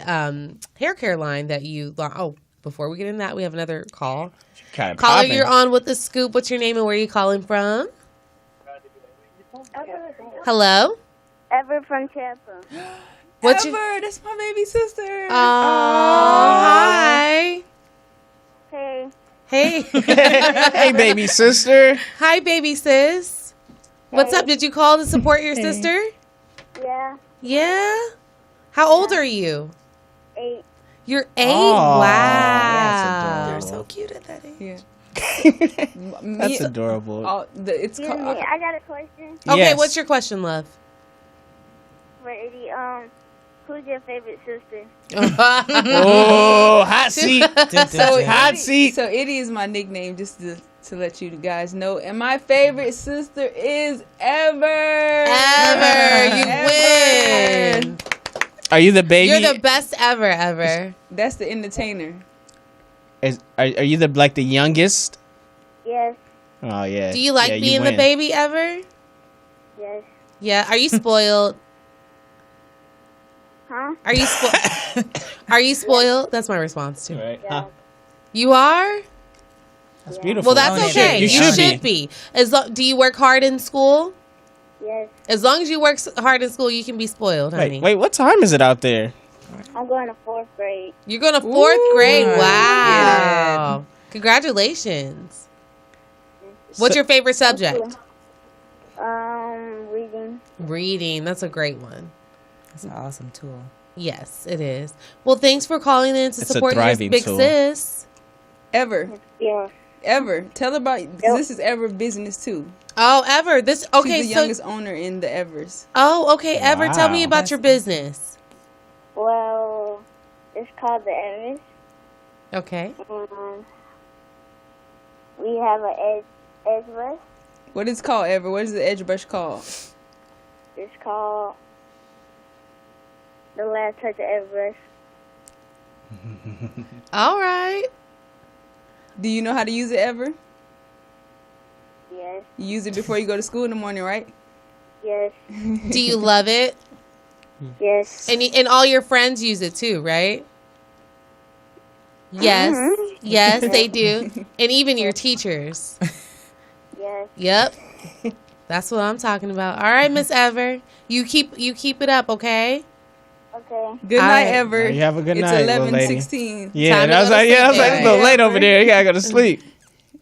hair care line that you. Oh, before we get into that, we have another call. Kind of Caller, popping. you're on with the Scoop. What's your name and where are you calling from? Hello. Ever from Tampa. What's Ever, that's my baby sister. Hi. Hey. Hey. Hey, baby sister. Hi, baby sis. What's up? Did you call to support your sister? Yeah. Yeah. How old are you? 8. You're 8. Aw, Wow. You're so cute at that age. Yeah. That's adorable. It's Excuse called. me, I got a question Okay, Yes. what's your question, love? for Eddie. Who's your favorite sister? Oh, hot seat. Hot seat. So Eddie is my nickname, just to let you guys know. And my favorite sister is Ever. You win. Are you the baby? You're the best ever. That's the entertainer. Are you the youngest? Yes. Oh yeah. Do you like Yeah, being the win. baby ever? Yes. Yeah. Are you spoiled? Huh? Are you spoiled? Are you spoiled? That's my response too. Right. Yeah. Huh. You are? That's beautiful. Well, that's Oh, okay. You You should be. Do you work hard in school? Yes. As long as you work hard in school, you can be spoiled, honey. Wait, what time is it out there? I'm going to 4th grade. You're going to 4th grade. Ooh. Wow. Congratulations. What's your favorite subject? Reading. Reading. That's a great one. That's an awesome tool. Yes, it is. Well, thanks for calling in to It's a support your thriving big tool. sis. Ever. Yeah. Ever. Tell her about, because this is Ever business too. Oh, Ever. This okay. She's the So youngest owner in the Evers. oh, okay. Ever. Tell me Wow. about your business. Well, it's called the Evans. Okay. We have an edge brush. What is it called, Ever? What is the edge brush called? It's called the last touch of edge brush. All right. Do you know how to use it, Ever? Yes. You use it before you go to school in the morning, right? Yes. Do you love it? Yes. And all your friends use it too, right? Yes. Yes, they do. And even your teachers. Yes. Yep. That's what I'm talking about. All right, Miss Ever. You keep it up, okay? Okay. Good night, Ever. You have a good night, It's little lady. 11:16. Yeah, Time to I was go to like, sleep, it's a little late over there. You gotta go to sleep.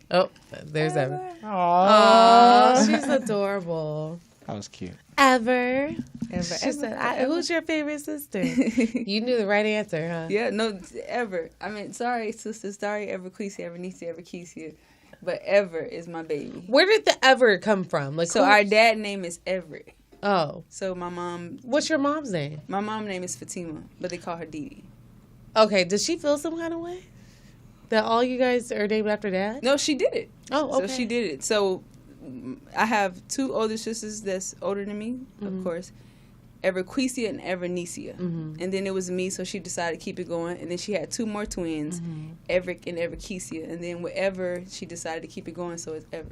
Oh, there's Ever. Aww. Oh, she's adorable. That was cute. Ever. She said, who's your favorite sister? You knew the right answer, huh? Yeah, no, Ever. I mean, sorry, sister. Sorry, Everlecia, Everlecia, Everlecia. But Ever is my baby. Where did the Ever come from? Like, So our dad name is Everett. Oh. So my mom. What's your mom's name? My mom's name is Fatima, but they call her Dee. Okay, does she feel some kind of way? That all you guys are named after dad? No, she did it. Oh, okay. So she did it. So I have 2 older sisters that's older than me, of course. Everlecia and Everlecia. And then it was me, so she decided to keep it going. And then she had 2 more twins, Everett and Everlecia. And then whatever, she decided to keep it going, so it's Ever.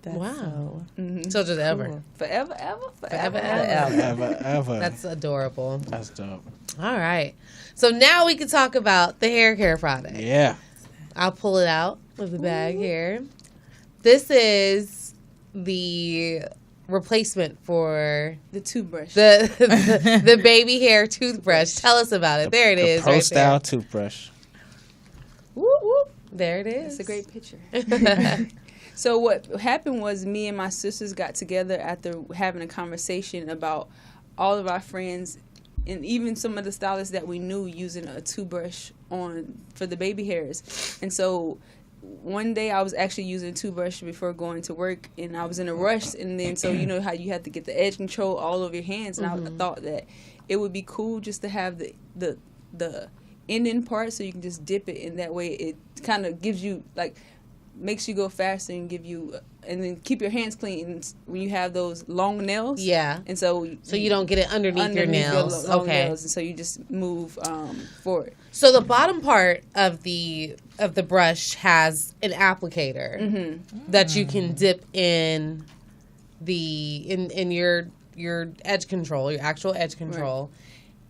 That's Wow. So So just Ever. cool. Forever, ever, forever, Ever. That's adorable. That's dope. All right. So now we can talk about the hair care product. Yeah. I'll pull it out of the bag here. This is the replacement for the toothbrush. the baby hair toothbrush. Tell us about it. There it is. Pro right style there. toothbrush. Whoop, whoop. There it is. It's a great picture. So what happened was me and my sisters got together after having a conversation about all of our friends and even some of the stylists that we knew using a toothbrush for the baby hairs. And so one day I was actually using a toothbrush before going to work, and I was in a rush, and then so you know how you have to get the edge control all over your hands, and I thought that it would be cool just to have the ending part so you can just dip it, and that way it kind of gives you like makes you go faster and give you and then keep your hands clean when you have those long nails. Yeah. And so you don't get it underneath your nails. long Okay. nails, and so you just move forward. So the bottom part of the brush has an applicator that you can dip in in your edge control, your actual edge control. Right.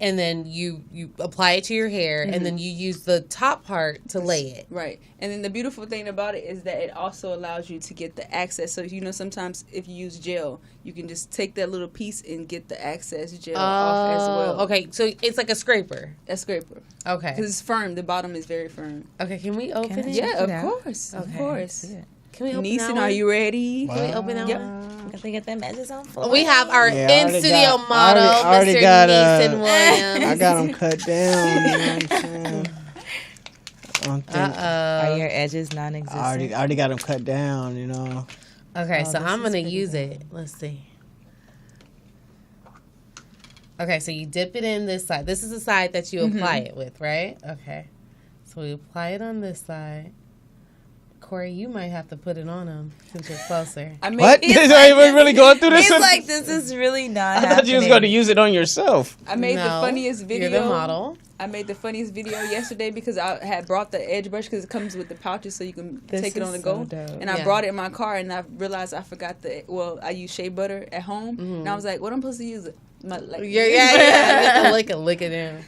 And then you apply it to your hair, and then you use the top part to lay it. Right. And then the beautiful thing about it is that it also allows you to get the access. So, you know, sometimes if you use gel, you can just take that little piece and get the excess gel off as well. Okay. So it's like a scraper. A scraper. Okay. Because it's firm. The bottom is very firm. Okay. Can we open it? Yeah, of course. Okay. Of course. Can we open Neesin, that one? are you ready? Can we open that one? Got to get them edges on full. We have our in-studio model, I already Mr. got, Neesin Williams. I got them cut down. You know what I'm saying? Are your edges non-existent? I already got them cut down, you know. Okay, so I'm going to use it. Let's see. Okay, so you dip it in this side. This is the side that you apply it with, right? Okay. So we apply it on this side. Koury, you might have to put it on him since you're closer. What? Are you really going through this? He's like, this is really not I thought you was going to use it on yourself. I made the funniest video. You're the model. I made the funniest video yesterday because I had brought the edge brush because it comes with the pouches so you can take it on the go. And I brought it in my car and I realized I forgot I use shea butter at home. And I was like, what am I supposed to use? Yeah. Lick it in.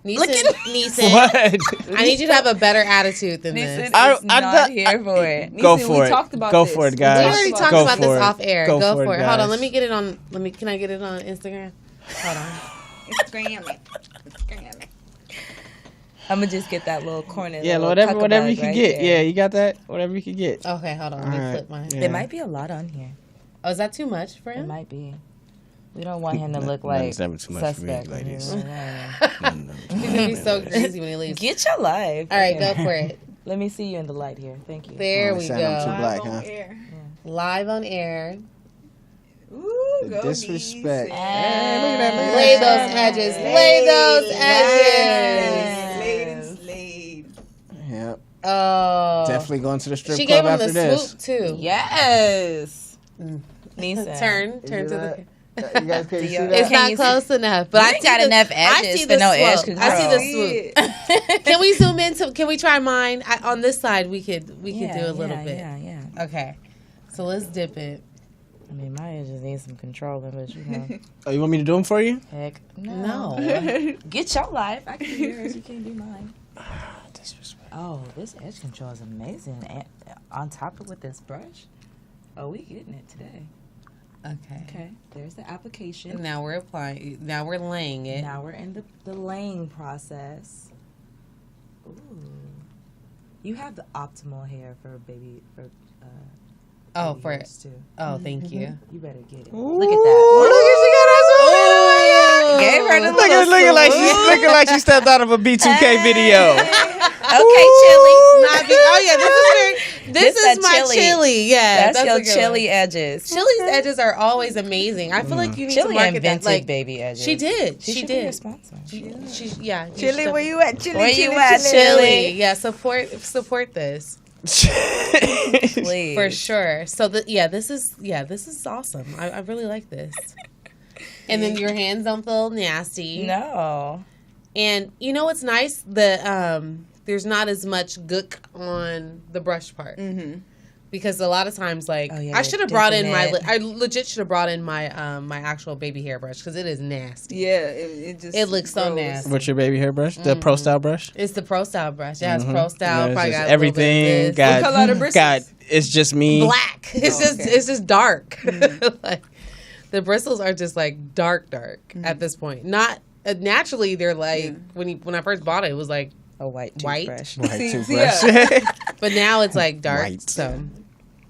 Neesin, what? I need you to have a better attitude than this. I'm not here for it. Go for it. Talked about Go this. for it, guys. We already talked about this off air. Go for it. Guys. Hold on. Let me get it on. Can I get it on Instagram? Hold on. Instagram. I'm gonna just get that little corner. Yeah, whatever you can get. Yeah, you got that. Whatever you can get. Okay, hold on. Let me flip mine. There might be a lot on here. Oh, is that too much for him? It might be. We don't want him to look like It's never too much suspect. for me, ladies. He's gonna be so crazy when he leaves. Get your life. All right, go for it. Let me see you in the light here. Thank you. There we go. I'm too black, huh? Live on air. Ooh, go disrespect. Lay those edges. Lay those edges. Laid. Yep. Oh. Definitely going to the strip She club gave him after the this. swoop too. Yes. Neesin. Turn to the. You guys can't see that? It's not close enough, but You I ain't see got enough edges for no edge swoop. control. I see the swoop. Can we zoom in? Can we try mine? On this side, we could do a little bit. Yeah. Okay, so let's dip it. I mean, my edges need some controlling, but you know. Oh, you want me to do them for you? Heck No. Get your life. I can do yours. You can't do mine. Disrespect. Oh, this edge control is amazing. And on top of with this brush, oh, we getting it today. Okay. There's the application. Now we're applying. Now we're laying it. Now we're in the laying process. Ooh. You have the optimal hair for baby too. Oh, thank you. You better get it. Ooh. Look at that. Ooh. Gave her the Looking like she stepped out of a B2K video. Okay, chili. This is my chili. Yeah, That's your a good chili one. edges. Chili's edges are always amazing. I feel like you need Chili to market invented that. Like, baby edges. she did. She She should be your did. sponsor. Chili, where you at? Chili, Where chili, you at, Chili. Yeah, support this Please. for sure. So this is awesome. I really like this. And then your hands don't feel nasty. No. And you know what's nice? There's not as much gook on the brush part. Mm-hmm. Because a lot of times, I should have brought in I legit should have brought in my my actual baby hairbrush because it is nasty. Yeah, it looks so nasty. What's your baby hairbrush? The Pro Style brush? It's the Pro Style brush. Yeah, it's Pro Style. Yeah, Probably just got everything. what color are the bristles? It's just me. black. It's just dark. Like the bristles are just like dark at this point. Not naturally. They're like when I first bought it was like A white toothbrush. White toothbrush. Yeah. but now it's like dark. White. So.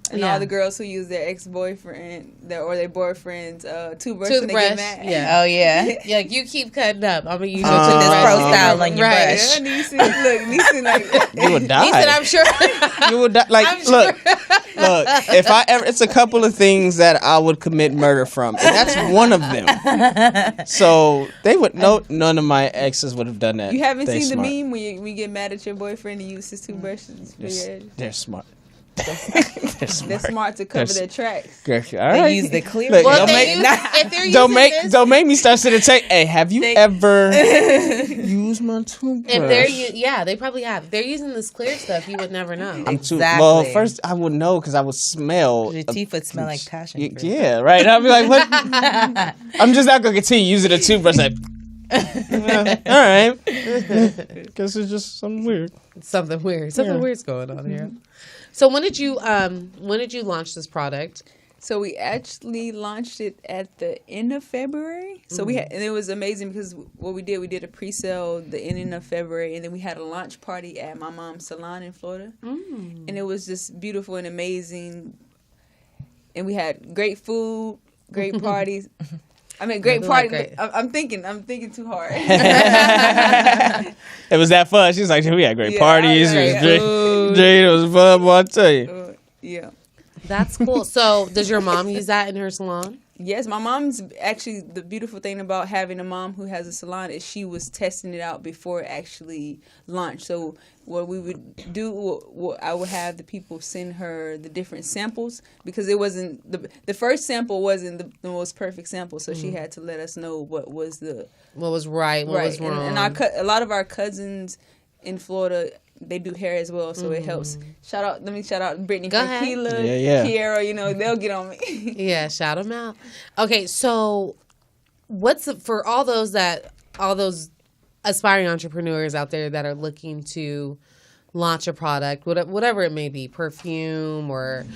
And all the girls who use their ex-boyfriend or their boyfriend's toothbrush when they get mad. Yeah. Oh, yeah. Yeah, you keep cutting up. I'm gonna use your Put this toothbrush. Pro Style on your Right. brush. Yeah, Neesin, like, You would die. He said, I'm sure. You would die. Like, I'm look, if I ever, it's a couple of things that I would commit murder from, and that's one of them. So they would none of my exes would have done that. you haven't They're seen smart. the meme when you get mad at your boyfriend and use his toothbrushes for your edges? They're smart. They're smart to cover their tracks. All They right. use the clear. Look, Well, don't if they're using this, don't make me start to the tape. Hey, have you ever used my toothbrush? if they're they probably have. If they're using this clear stuff, you would never know. I'm too Exactly. well. First, I would know because I would smell. Your teeth would smell like passion fruit. Yeah, right. I'd be like, what? I'm just not gonna continue using a toothbrush. Like, all right. Guess it's just something weird. Something weird. Something weird's going on here. So when did you launch this product? So we actually launched it at the end of February. So we had, and it was amazing because what we did a pre-sale the ending of February, and then we had a launch party at my mom's salon in Florida, and it was just beautiful and amazing. And we had great food, great parties. I mean, great party. Great. I'm thinking too hard. It was that fun. She was like, we had great parties. Yeah. It was fun, boy, I tell you. Yeah. That's cool. So does your mom use that in her salon? Yes, my mom's actually, the beautiful thing about having a mom who has a salon is she was testing it out before it actually launched. So what we would do, I would have the people send her the different samples because it wasn't, the first sample wasn't the most perfect sample. So she had to let us know what was right, what was wrong. And a lot of our cousins in Florida, they do hair as well, so it helps. Let me shout out Brittany, Keela, Kiera, they'll get on me. Yeah, shout them out. Okay, so for all those aspiring entrepreneurs out there that are looking to launch a product, whatever it may be, perfume or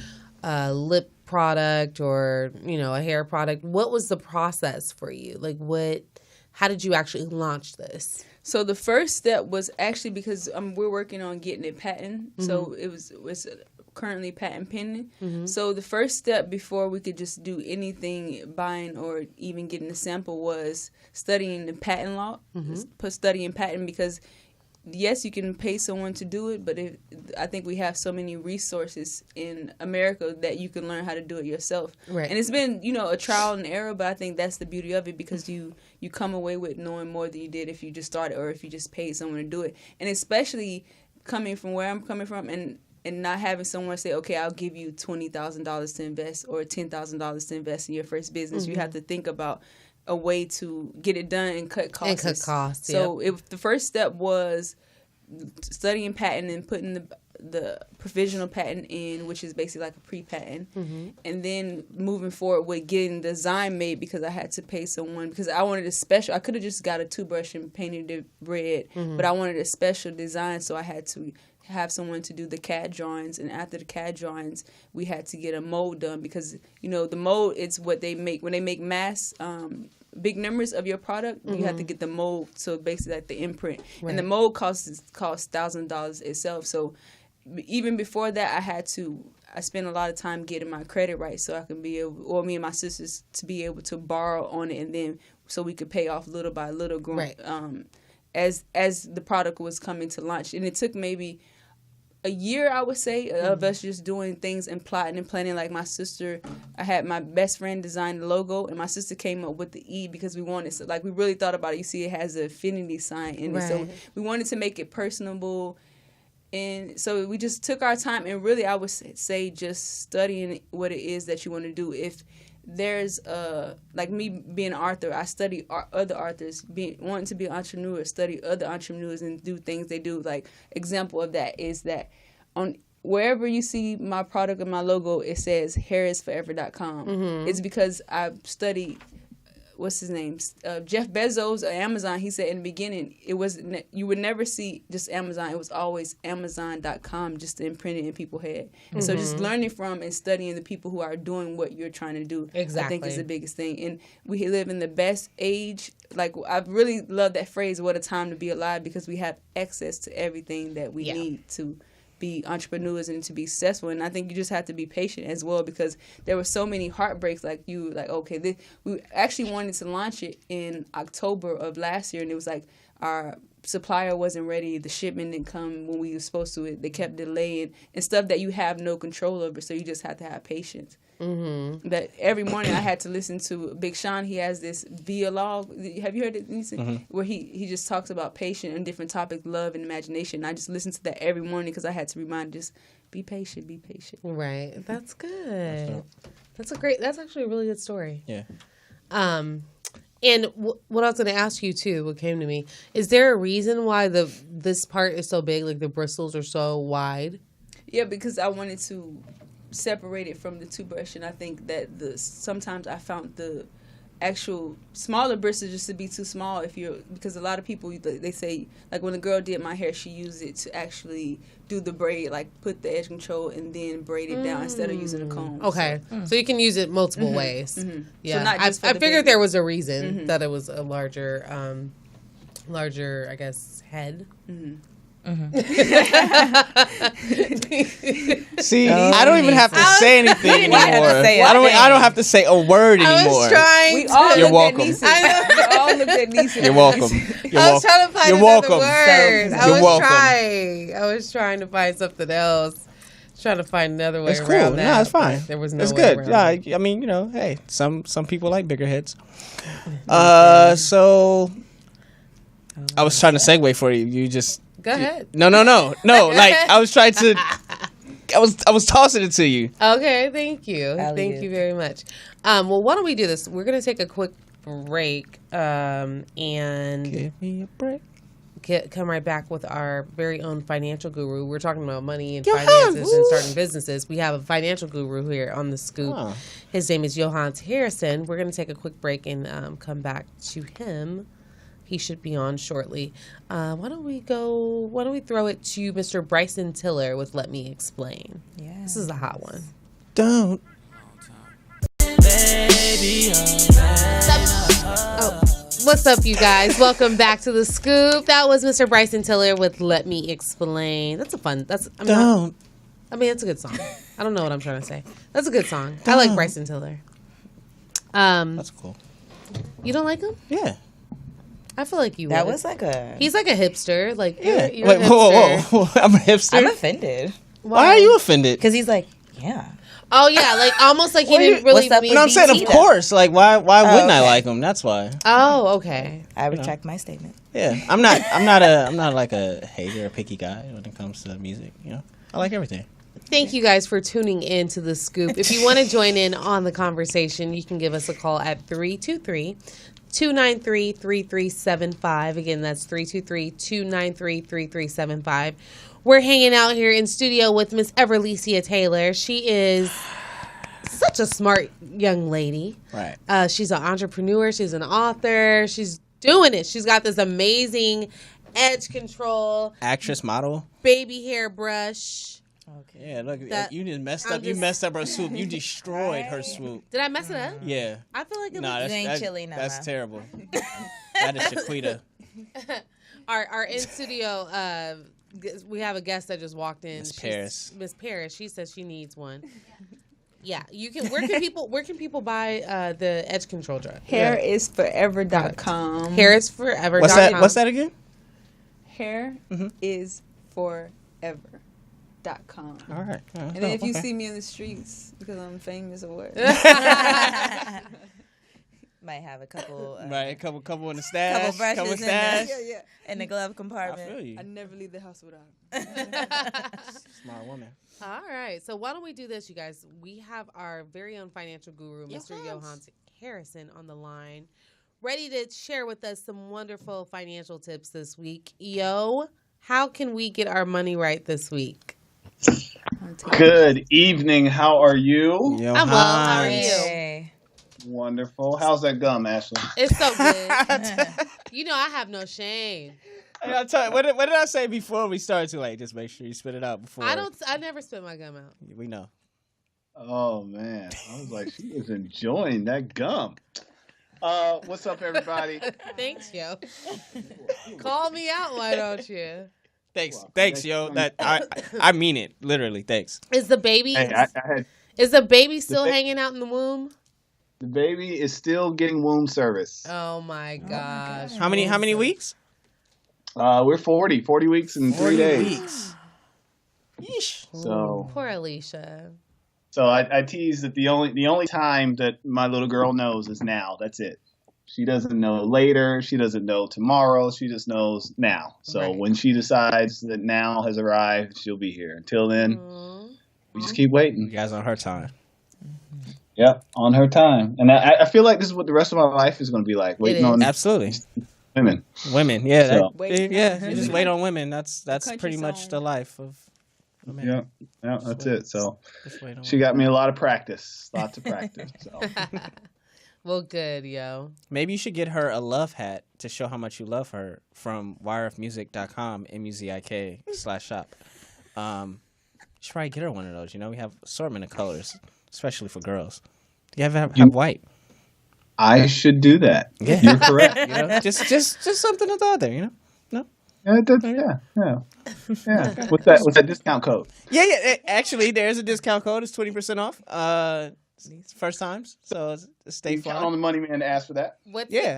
a lip product or, a hair product, what was the process for you? Like how did you actually launch this? So the first step was actually because we're working on getting it patent. So it was currently patent pending. So the first step before we could just do anything, buying or even getting a sample, was studying the patent law, studying patent, because yes, you can pay someone to do it, but I think we have so many resources in America that you can learn how to do it yourself. Right. And it's been, a trial and error, but I think that's the beauty of it, because you come away with knowing more than you did if you just started or if you just paid someone to do it. And especially coming from where I'm coming from and not having someone say, okay, I'll give you $20,000 to invest or $10,000 to invest in your first business. You have to think about a way to get it done and cut costs. So the first step was studying patent and putting the provisional patent in, which is basically like a pre-patent, and then moving forward with getting the design made, because I had to pay someone, because I wanted a special. I could have just got a toothbrush and painted it red, but I wanted a special design, so I had to have someone to do the CAD drawings, and after the CAD drawings, we had to get a mold done because the mold is what they make when they make mass big numbers of your product. You have to get the mold, so basically like the imprint, and the mold costs $1,000 itself. So even before that, I spent a lot of time getting my credit right so I can be able, or me and my sisters, to be able to borrow on it, and then so we could pay off little by little as the product was coming to launch. And it took maybe a year, I would say, of us just doing things and plotting and planning. Like my sister, I had my best friend design the logo, and my sister came up with the E because we wanted to, like, we really thought about it. You see, it has an infinity sign in it, so we wanted to make it personable. And so we just took our time, and really, I would say just studying what it is that you want to do. If there's like me being an author, I study other authors. Wanting to be an entrepreneur, study other entrepreneurs and do things they do. Like example of that is that on wherever you see my product and my logo, it says hairisforever.com. It's because I studied. What's his name? Jeff Bezos of Amazon. He said in the beginning, you would never see just Amazon. It was always Amazon.com, just imprinted in people's head. And so just learning from and studying the people who are doing what you're trying to do, I think is the biggest thing. And we live in the best age. Like, I really love that phrase, what a time to be alive, because we have access to everything that we need to be entrepreneurs and to be successful. And I think you just have to be patient as well, because there were so many heartbreaks. We actually wanted to launch it in October of last year, and it was like our supplier wasn't ready, the shipment didn't come when we were supposed to, they kept delaying and stuff that you have no control over, so you just have to have patience. But every morning I had to listen to Big Sean. He has this vlog. Have you heard it, Neesin? Where he just talks about patience and different topics, love and imagination. I just listen to that every morning because I had to remind, just be patient, be patient. Right. That's good. That's actually a really good story. Yeah. And what I was going to ask you too, what came to me, is there a reason why this part is so big, like the bristles are so wide? Yeah, because I wanted to separate it from the toothbrush, and I think that sometimes I found the actual smaller bristles just to be too small because a lot of people, they say, like when a girl did my hair, she used it to actually do the braid, like put the edge control and then braid it down instead of using a comb. Okay, so you can use it multiple ways. Yeah, so not just I figured there was a reason that it was a larger, I guess, head. See, I don't even have to say anything anymore. I don't have to say a word anymore. I was trying. We all You're looked welcome. at Neesin. We all looked at Neesin. You're welcome. I was trying to find another word. You're I was trying to find something else. Trying to find another way it's around cool. that. No, it's fine. There was no it's way good. around Yeah, I mean, hey, some people like bigger heads. So I was trying to segue for you. You just go ahead. No. Like I was trying to. I was tossing it to you. Okay, thank you. Thank you very much. Well, why don't we do this? We're gonna take a quick break and give me a break. Come right back with our very own financial guru. We're talking about money and finances and starting businesses. We have a financial guru here on the Scoop. Oh. His name is Johan Harrison. We're going to take a quick break and come back to him. He should be on shortly. Why don't we throw it to Mr. Bryson Tiller with Let Me Explain. Yeah. This is a hot one. Don't. Baby, What's up, you guys? Welcome back to the Scoop. That was Mr. Bryson Tiller with Let Me Explain. That's a good song. I don't know what I'm trying to say. That's a good song. I like Bryson Tiller. That's cool. You don't like him? Yeah. I feel like you would. That was like a... He's like a hipster. Like, yeah. You're Wait, a hipster. whoa. I'm a hipster? I'm offended. Why are you offended? Because he's like, yeah. Oh, yeah, like almost like he didn't really mean... No, I'm saying, of course. Like, why wouldn't I like him? That's why. Oh, okay. I retract my statement. Yeah, I'm not like a hater or picky guy when it comes to music. I like everything. Thank you guys for tuning in to the Scoop. If you want to join in on the conversation, you can give us a call at 323-293-3375. Again, that's 323-293-3375. We're hanging out here in studio with Miss Everlecia Taylor. She is such a smart young lady. Right. She's an entrepreneur. She's an author. She's doing it. She's got this amazing edge control, actress, model, baby hairbrush. Okay. Yeah, look, you just messed up. You messed up her swoop. You destroyed her swoop. Did I mess it up? Yeah. I feel like it Nah, ain't chilly now. That's terrible. That is Shaquita. Our in studio. We have a guest that just walked in. Miss Paris. She says she needs one. Yeah, you can. Where can people buy the edge control drug? Hairisforever.com. Hairisforever.com. What's that again? Hairisforever.com. All right. And then if you see me in the streets because I'm famous or what, might have a couple. Right, couple in the stash. Couple brushes yeah. in the glove compartment. I feel you. I never leave the house without them. Smart woman. All right, so why don't we do this, you guys? We have our very own financial guru, Mr. Johan Harrison, on the line, ready to share with us some wonderful financial tips this week. Yo, how can we get our money right this week? Good evening. How are you? I'm well. How are you? Hey. Wonderful. How's that gum, Ashley? It's so good. I have no shame. Hey, I'll tell you, what did I say before we started? Too late. Just make sure you spit it out before. I never spit my gum out. We know. Oh man, I was like, she is enjoying that gum. What's up, everybody? Thanks, yo. Call me out, why don't you? Thanks, yo. That I mean it, literally. Thanks. Is the baby? Hey, is the baby still hanging out in the womb? The baby is still getting womb service. Oh my gosh! How many weeks? We're 40 weeks and 3 days. Weeks. Yeesh. So poor Alicia. So I tease that the only time that my little girl knows is now. That's it. She doesn't know later. She doesn't know tomorrow. She just knows now. So when she decides that now has arrived, she'll be here. Until then, we just keep waiting. You guys on her time. Yep, on her time. And I feel like this is what the rest of my life is going to be like. Waiting on absolutely women. Yeah, So. You just wait on women. That's pretty much the life of a man. Yeah, that's it. So she got me a lot of practice, lots of practice. So. Well, good, yo. Maybe you should get her a love hat to show how much you love her from wireofmusic.com, MUZIK/shop. You should probably get her one of those. We have assortment of colors, especially for girls. You have white. I should do that. Yeah. You're correct. Just something to throw out there, No? Yeah. What's that discount code? Yeah. Actually, there's a discount code. It's 20% off. First times, so stay fly. Count on the money man to ask for that.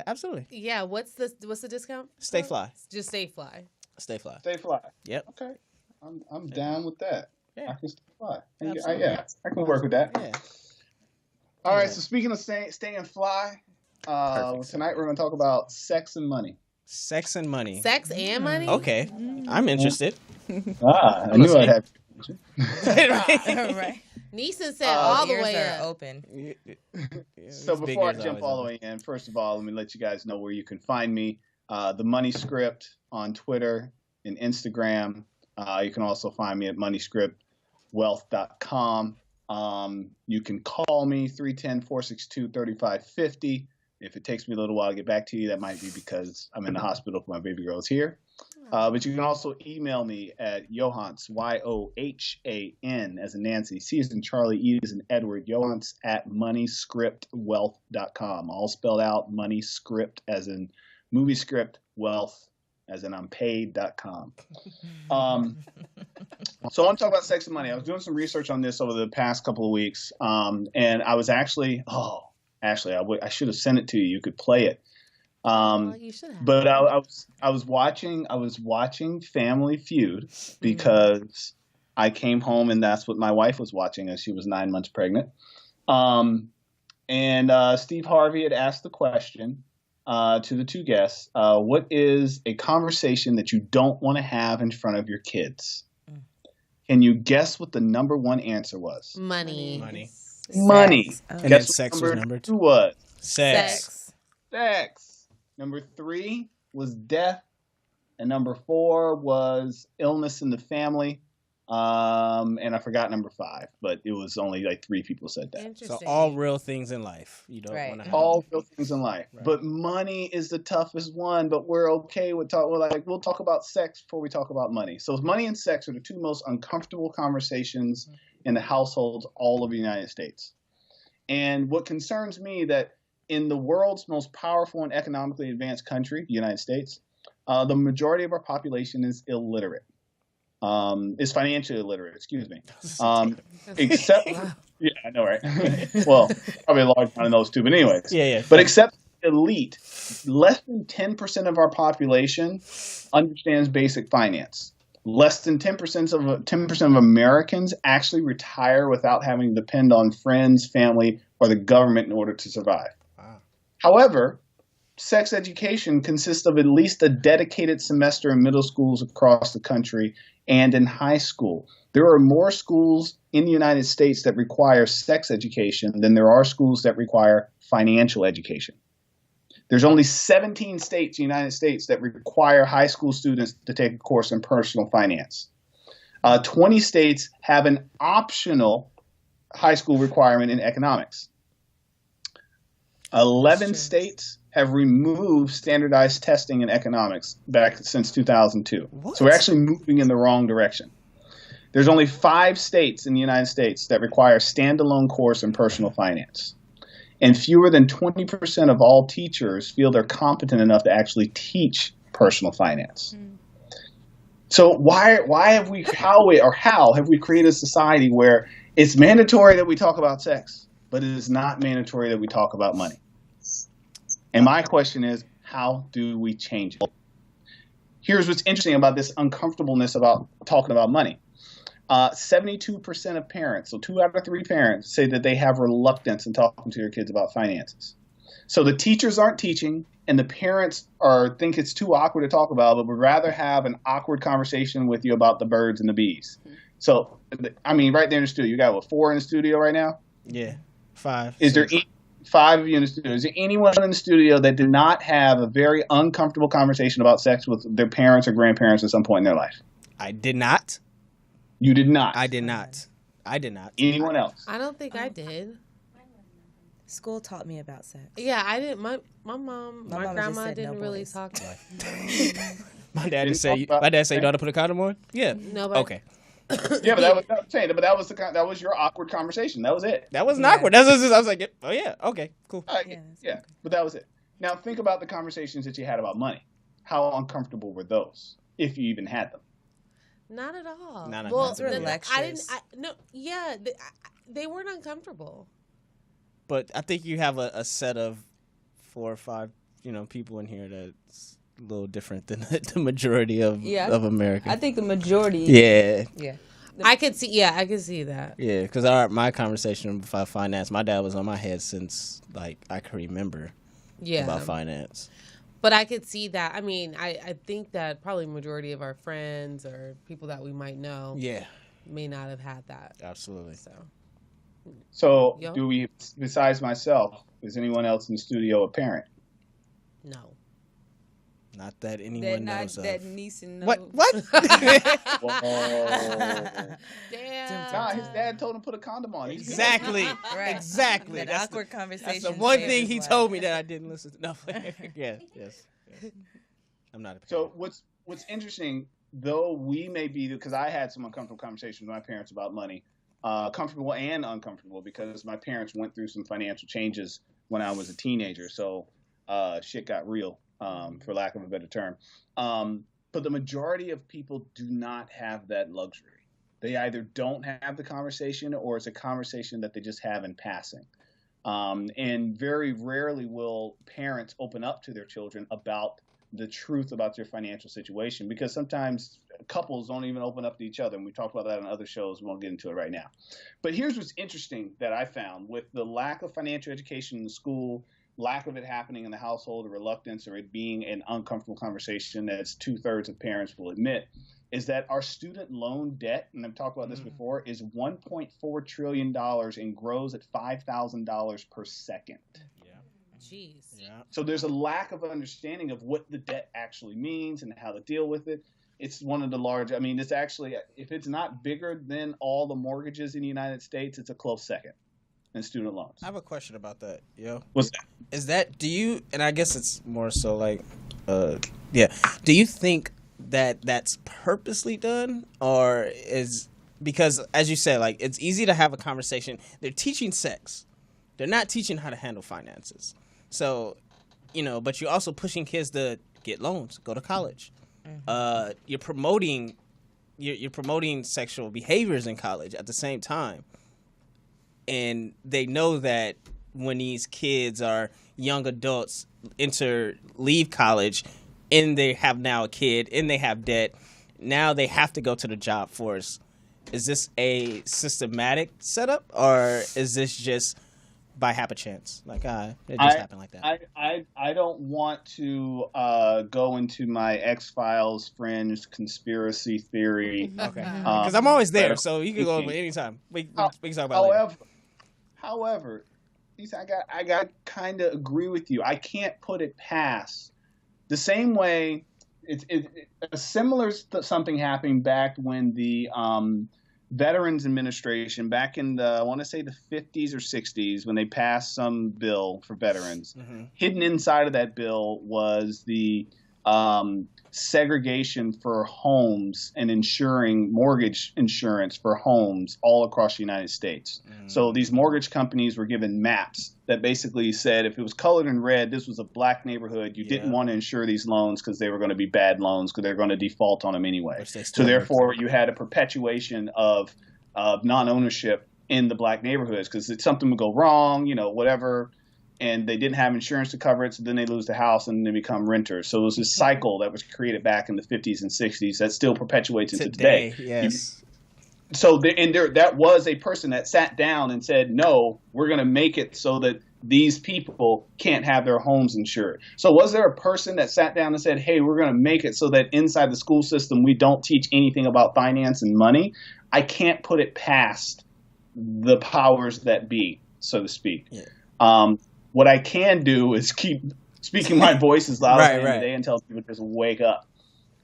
Absolutely. Yeah, what's the discount? Stay fly. Just stay fly. Stay fly. Stay fly. Yep. Okay. I'm down with that. Yeah. I can stay fly. I can Absolutely. work with that. Yeah. All right. So speaking of staying fly, tonight we're going to talk about sex and money. Sex and money. Sex and money. Okay, I'm interested. I knew I'd have. Right. Neesin said all the ears way are up. open. So before I jump all the way in, first of all, let me let you guys know where you can find me. The Money Script on Twitter and Instagram. You can also find me at moneyscriptwealth.com. You can call me 310-462-3550. If it takes me a little while to get back to you, that might be because I'm in the hospital for my baby girl is here. But you can also email me at Johans, YOHAN, as in Nancy, C as in Charlie, E as in Edward, Johans at moneyscriptwealth.com. All spelled out, money script as in movie script, wealth as in I'm paid.com. So I want to talk about sex and money. I was doing some research on this over the past couple of weeks. And I was actually, I should have sent it to you. You could play it. You should have. But I was watching Family Feud because I came home and that's what my wife was watching as she was 9 months pregnant. And Steve Harvey had asked the question to the two guests, what is a conversation that you don't want to have in front of your kids? Can you guess what the number one answer was? Money. Money. And then sex was number two. What? Sex. Number 3 was death. And number 4 was illness in the family. And I forgot number 5, but it was only like 3 people said that. So all real things in life. You don't want to have all real things in life. Right. But money is the toughest one, but we're okay with we'll talk about sex before we talk about money. So money and sex are the 2 most uncomfortable conversations in the households all over the United States. And what concerns me that in the world's most powerful and economically advanced country, the United States, the majority of our population is illiterate. Is financially illiterate, excuse me. Except, yeah, I know, right? Well, probably a large amount of those too, but anyways. Yeah. But except elite, less than 10% of our population understands basic finance. Less than 10% of Americans actually retire without having to depend on friends, family, or the government in order to survive. Wow. However, sex education consists of at least a dedicated semester in middle schools across the country and in high school. There are more schools in the United States that require sex education than there are schools that require financial education. There's only 17 states in the United States that require high school students to take a course in personal finance. 20 states have an optional high school requirement in economics. 11 states have removed standardized testing in economics back since 2002. What? So we're actually moving in the wrong direction. There's only 5 states in the United States that require standalone course in personal finance. And fewer than 20% of all teachers feel they're competent enough to actually teach personal finance. So how have we created a society where it's mandatory that we talk about sex, but it is not mandatory that we talk about money? And my question is, how do we change it? Here's what's interesting about this uncomfortableness about talking about money. 72% of parents, so 2 out of 3 parents, say that they have reluctance in talking to their kids about finances. So the teachers aren't teaching, and the parents think it's too awkward to talk about, but would rather have an awkward conversation with you about the birds and the bees. So, I mean, right there in the studio, you got 4 in the studio right now? Yeah, 5. Is there 5 of you in the studio? Is there anyone in the studio that did not have a very uncomfortable conversation about sex with their parents or grandparents at some point in their life? I did not. You did not. I did not. Anyone else? I don't think I did. School taught me about sex. Yeah, I didn't. My grandma didn't really talk about it. My dad didn't say. My dad said you know how to put a condom on. Yeah. No, but okay. Yeah, but that was your awkward conversation. That was it. That wasn't awkward. I was like, oh yeah, okay, cool. Yeah, but that was it. Now think about the conversations that you had about money. How uncomfortable were those, if you even had them? Not at all. Those were lectures. They weren't uncomfortable. But I think you have a set of 4 or 5, people in here that's a little different than the majority of Americans. I think the majority. Yeah. I could see that. Yeah, because my conversation about finance, my dad was on my head since I could remember. Yeah. About finance. But I could see that. I mean, I think that probably majority of our friends or people that we might know may not have had that. Absolutely. So do we, besides myself, is anyone else in the studio a parent? No. Not that anyone knows of. That Neesin knows. What? Damn. Nah, his dad told him to put a condom on. Exactly. Right. Exactly. That awkward conversation. That's the one thing he told me that I didn't listen to. No. Yes. I'm not a parent. So what's interesting, though we may be, because I had some uncomfortable conversations with my parents about money, comfortable and uncomfortable, because my parents went through some financial changes when I was a teenager. So shit got real. For lack of a better term. But the majority of people do not have that luxury. They either don't have the conversation or it's a conversation that they just have in passing. And very rarely will parents open up to their children about the truth about their financial situation, because sometimes couples don't even open up to each other. And we talked about that on other shows. We won't get into it right now. But here's what's interesting that I found with the lack of financial education in the school, lack of it happening in the household, or reluctance, or it being an uncomfortable conversation, as 2/3 of parents will admit, is that our student loan debt, and I've talked about this before, is $1.4 trillion and grows at $5,000 per second. Yeah. Jeez. Yeah. So there's a lack of understanding of what the debt actually means and how to deal with it. it's one of the large. I mean, it's actually, if it's not bigger than all the mortgages in the United States, it's a close second in student loans. I have a question about that. What's that? Is that, do you, and I guess it's more so like, do you think that that's purposely done, or is, because as you said, like, it's easy to have a conversation. They're teaching sex. They're not teaching how to handle finances. So, but you're also pushing kids to get loans, go to college. You're promoting sexual behaviors in college at the same time. And they know that when these kids are young adults leave college and they have now a kid and they have debt, now they have to go to the job force. Is this a systematic setup, or is this just by happen chance? Like, it just happened like that. I don't want to go into my X-Files Fringe conspiracy theory. Okay. Because I'm always there, so you can go over anytime. We can talk about it later. However, I got kind of agree with you. I can't put it past the same way. It's a similar something happening back when the Veterans Administration, back in the, I want to say the 50s or 60s, when they passed some bill for veterans. Mm-hmm. Hidden inside of that bill was the segregation for homes and ensuring mortgage insurance for homes all across the United States. Mm-hmm. So these mortgage companies were given maps that basically said if it was colored in red, this was a black neighborhood. You didn't want to insure these loans because they were going to be bad loans because they're going to default on them anyway. So therefore, you had a perpetuation of non-ownership in the black neighborhoods because something would go wrong, whatever. And they didn't have insurance to cover it, so then they lose the house and they become renters. So it was this cycle that was created back in the 50s and 60s that still perpetuates into today. Yes. That was a person that sat down and said, no, we're going to make it so that these people can't have their homes insured. So was there a person that sat down and said, hey, we're going to make it so that inside the school system we don't teach anything about finance and money? I can't put it past the powers that be, so to speak. Yeah. What I can do is keep speaking my voice as loud as I can and tell people just wake up.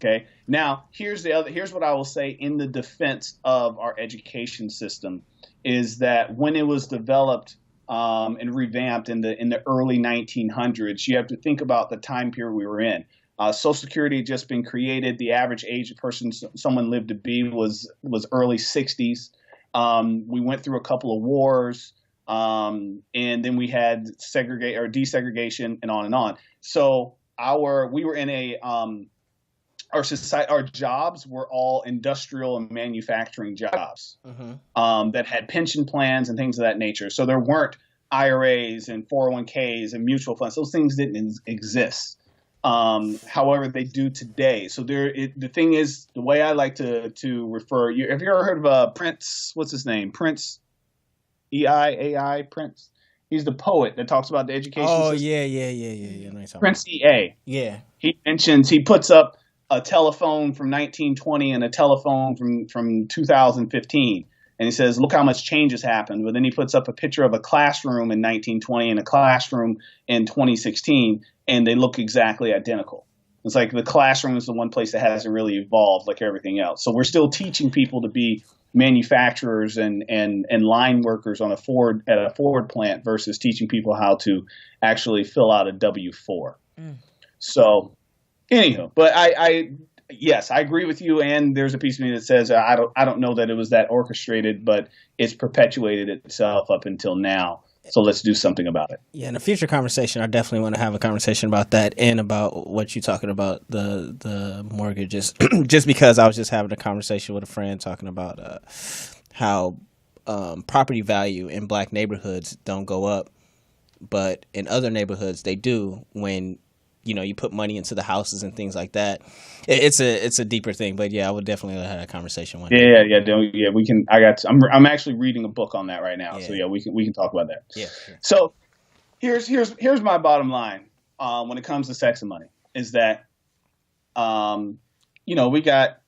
Okay. Now, here's what I will say in the defense of our education system is that when it was developed and revamped in the early 1900s, you have to think about the time period we were in. Social Security had just been created. The average age of person someone lived to be was early 60s. We went through a couple of wars. And then we had desegregation and on and on. So we were in our society, our jobs were all industrial and manufacturing jobs, that had pension plans and things of that nature. So there weren't IRAs and 401ks and mutual funds. Those things didn't exist. However, they do today. So the thing is, the way I like to refer you, have you ever heard of Prince? What's his name? Prince. E-I-A-I, Prince. He's the poet that talks about the education system. Oh, yeah. Prince E.A. Yeah. He puts up a telephone from 1920 and a telephone from 2015. And he says, look how much change has happened. But then he puts up a picture of a classroom in 1920 and a classroom in 2016, and they look exactly identical. It's like the classroom is the one place that hasn't really evolved like everything else. So we're still teaching people to be manufacturers and line workers at a Ford plant versus teaching people how to actually fill out a W-4. So anywho, but yes, I agree with you. And there's a piece of me that says I don't know that it was that orchestrated, but it's perpetuated itself up until now. So let's do something about it. Yeah, in a future conversation, I definitely want to have a conversation about that and about what you're talking about, the mortgages. Just because I was just having a conversation with a friend talking about how property value in black neighborhoods don't go up, but in other neighborhoods they do when you put money into the houses and things like that. It's a deeper thing, but yeah, I would definitely have a conversation one day. Yeah. We can. I'm actually reading a book on that right now. Yeah. So yeah, we can talk about that. Yeah. Sure. So here's my bottom line when it comes to sex and money is that we got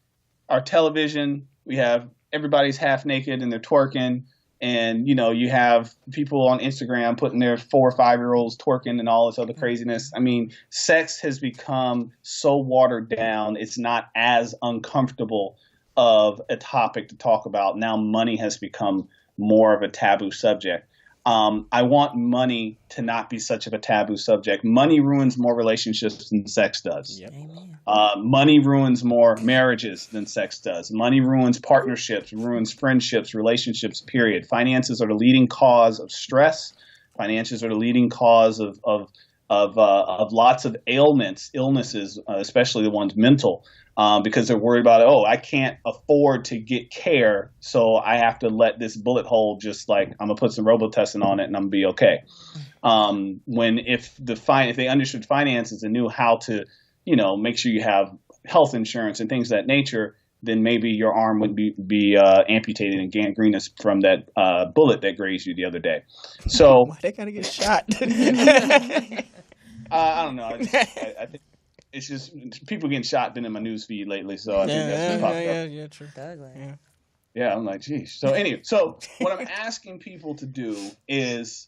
our television. We have everybody's half naked and they're twerking. And, you have people on Instagram putting their 4 or 5-year-olds twerking and all this other craziness. I mean, sex has become so watered down. It's not as uncomfortable of a topic to talk about. Now money has become more of a taboo subject. I want money to not be such of a taboo subject. Money ruins more relationships than sex does. Yep. Money ruins more marriages than sex does. Money ruins partnerships, ruins friendships, relationships, period. Finances are the leading cause of stress. Finances are the leading cause of lots of illnesses, especially the ones mental. Because they're worried about, I can't afford to get care, so I have to let this bullet hole just I'm gonna put some Robitussin on it and I'm gonna be okay. If they understood finances and knew how to, make sure you have health insurance and things of that nature, then maybe your arm would be amputated and gangrenous from that bullet that grazed you the other day. So why they gotta get shot? I don't know. I think. It's just people getting shot been in my news feed lately, so I think that's what popped up. Yeah, true. Yeah, I'm like, geez. So anyway, what I'm asking people to do is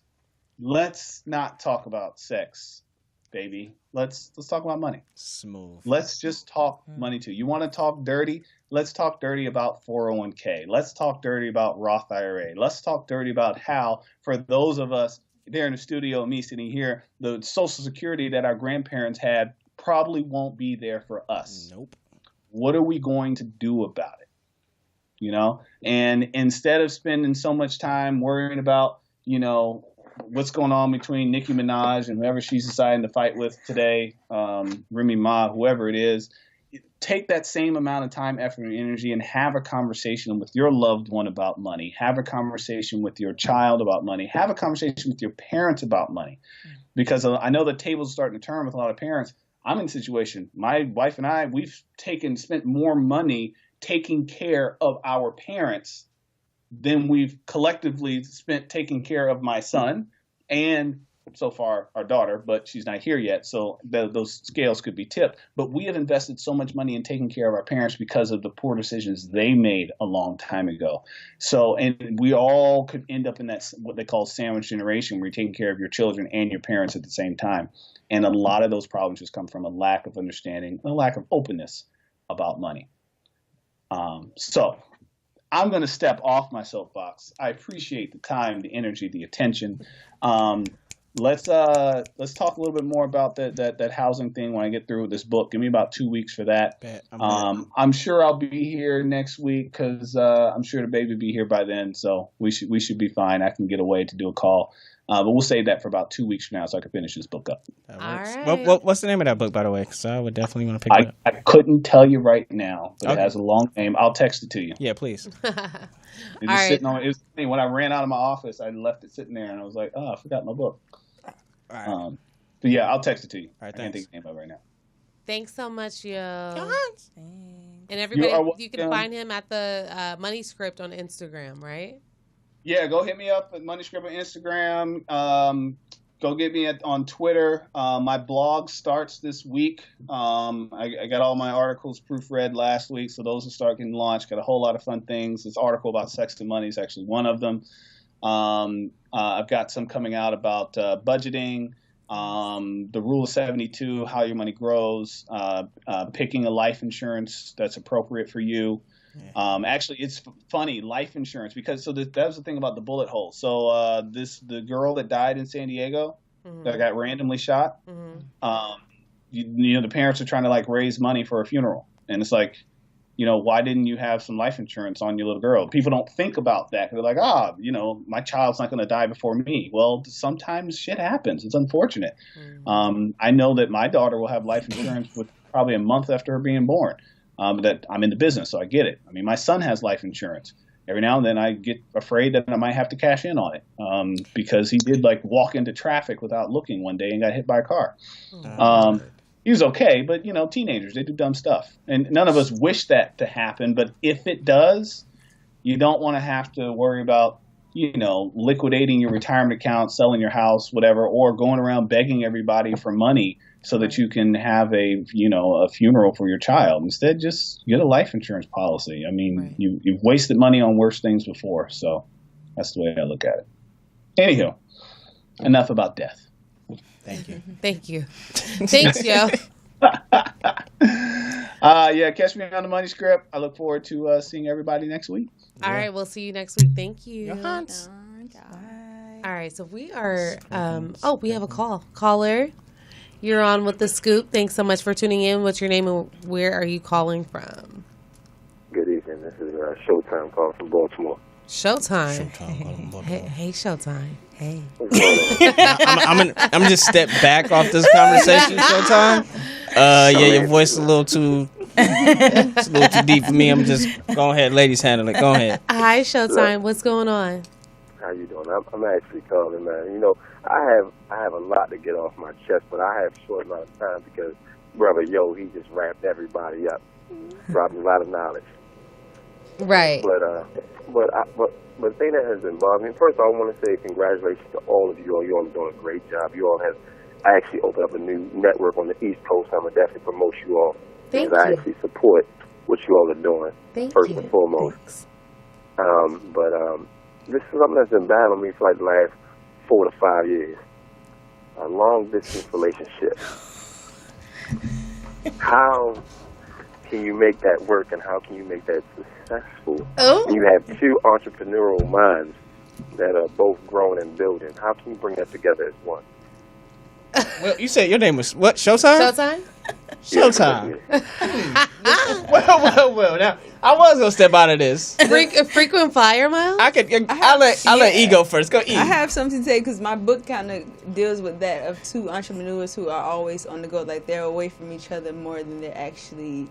let's not talk about sex, baby. Let's talk about money. Smooth. Let's just talk money too. You want to talk dirty? Let's talk dirty about 401k. Let's talk dirty about Roth IRA. Let's talk dirty about how, for those of us there in the studio, me sitting here, the Social Security that our grandparents had probably won't be there for us. Nope. What are we going to do about it? And instead of spending so much time worrying about, what's going on between Nicki Minaj and whoever she's deciding to fight with today, Remy Ma, whoever it is, take that same amount of time, effort, and energy and have a conversation with your loved one about money. Have a conversation with your child about money. Have a conversation with your parents about money. Because I know the table's starting to turn with a lot of parents. I'm in a situation, my wife and I, we've spent more money taking care of our parents than we've collectively spent taking care of my son and so far our daughter, but she's not here yet. So those scales could be tipped. But we have invested so much money in taking care of our parents because of the poor decisions they made a long time ago. So, and we all could end up in that, what they call sandwich generation, where you're taking care of your children and your parents at the same time. And a lot of those problems just come from a lack of understanding, a lack of openness about money. So I'm going to step off my soapbox. I appreciate the time, the energy, the attention. Let's talk a little bit more about that housing thing when I get through with this book. Give me about 2 weeks for that. I'm sure I'll be here next week because I'm sure the baby will be here by then. So we should be fine. I can get away to do a call. But we'll save that for about 2 weeks from now so I can finish this book up. All right. What's the name of that book, by the way? Because I would definitely want to pick it up. I couldn't tell you right now, but It has a long name. I'll text it to you. Yeah, please. It was funny. When I ran out of my office, I left it sitting there, and I was like, I forgot my book. All right. But yeah, I'll text it to you. All right, I can't think of the name of it right now. Thanks so much, yo. Thanks. And everybody, you can find him at the Money Script on Instagram, right? Yeah, go hit me up at Money Script on Instagram. Go get me on Twitter. My blog starts this week. I got all my articles proofread last week, so those will start getting launched. Got a whole lot of fun things. This article about sex and money is actually one of them. I've got some coming out about budgeting, the Rule of 72, how your money grows, picking a life insurance that's appropriate for you. Actually, it's funny, life insurance, because that was the thing about the bullet hole. So the girl that died in San Diego that got randomly shot, the parents are trying to raise money for a funeral, and it's like, why didn't you have some life insurance on your little girl? People don't think about that. They're like, my child's not going to die before me. Well, sometimes shit happens. It's unfortunate. I know that my daughter will have life insurance with probably a month after her being born. That I'm in the business, so I get it. I mean, my son has life insurance. Every now and then I get afraid that I might have to cash in on it because he did walk into traffic without looking one day and got hit by a car. He was okay, but teenagers, they do dumb stuff. And none of us wish that to happen, but if it does, you don't want to have to worry about, liquidating your retirement account, selling your house, whatever, or going around begging everybody for money so that you can have a funeral for your child. Instead, just get a life insurance policy. I mean, you've wasted money on worse things before, so That's the way I look at it. Anywho, enough about death. Thank you. Thank you. Thanks, yo. Yeah, catch me on the Money Script. I look forward to seeing everybody next week. All right, we'll see you next week. Thank you. Bye. All right, so we are. We have a call. Caller, you're on with the Scoop. Thanks so much for tuning in. What's your name and where are you calling from? Good evening. This is Showtime calling from Baltimore. Showtime. Hey, Showtime. Hey. I'm just step back off this conversation, Showtime. Your voice is a little too. It's a little too deep for me. I'm just go ahead, ladies, handle it. Go ahead. Hi, Showtime. What's going on? How you doing? I'm actually calling, man. You know, I have a lot to get off my chest, but I have a short amount of time because brother Yo, he just wrapped everybody up, dropped a lot of knowledge. Right. But the thing that has been bothering me, first of all, I want to say congratulations to all of you all. You all are doing a great job. You all have actually opened up a new network on the East Coast. I'm going to definitely promote you all. Thank because you. I actually support what you all are doing, first and foremost. Thanks. This is something that's been battling me for like the last 4 to 5 years. A long-distance relationship. How can you make that work and how can you make that successful? Oh. And you have two entrepreneurial minds that are both growing and building. How can you bring that together as one? Well, you said your name was what? Showtime? Showtime? Showtime. Well. Now I was gonna step out of this. Frequent flyer mile? I'll let E go first. Go E. I have something to say because my book kind of deals with that of two entrepreneurs who are always on the go, like they're away from each other more than they're actually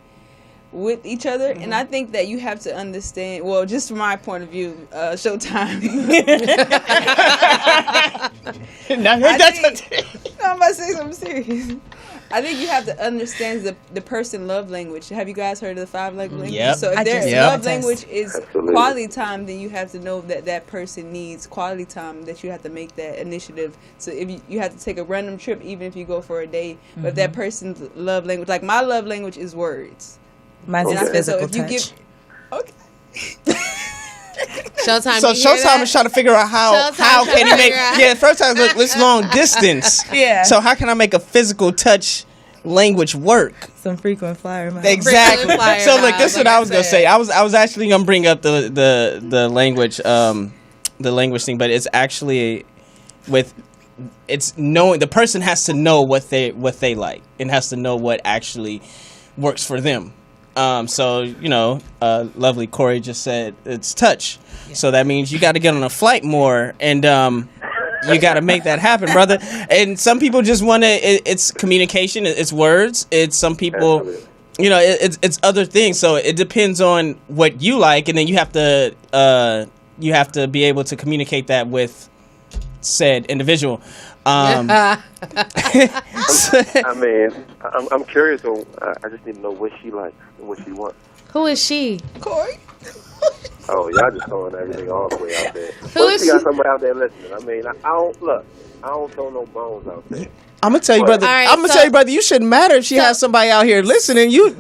with each other. And I think that you have to understand, well, just from my point of view, Showtime. I'm about to say something serious. I think you have to understand the person love language. Have you guys heard of the 5 love languages? Yep. So if their Yep. love language is Absolutely. quality time, then you have to know that person needs quality time, that you have to make that initiative. So if you have to take a random trip, even if you go for a day, but if that person's love language, like my love language is words. Mine's And is I said, physical so if you touch. okay. Showtime. So you hear Showtime that? is trying to figure out how Showtime can trying he to make figure out- first time look this long distance. Yeah. So how can I make a physical touch language work? Some frequent flyer miles. Exactly. Frequent flyer So look, this is what miles, I was gonna said. say. I was actually gonna bring up the language thing, but it's actually it's knowing the person has to know what they like and has to know what actually works for them. So lovely Koury just said it's touch. Yeah. So that means you got to get on a flight more and you got to make that happen, brother. And some people just want to. It's communication. It's words. It's some people. Absolutely. It's other things. So it depends on what you like, and then you have to be able to communicate that with said individual. I mean, I'm curious. So I just need to know what she likes and what she wants. Who is she? Koury. Oh, y'all just throwing everything all the way out there. Who is What if you got she? somebody out there listening? I mean, I don't throw no bones out there. I'm gonna tell you, brother. All right, I'm gonna tell you, brother. You shouldn't matter if she has somebody out here listening. You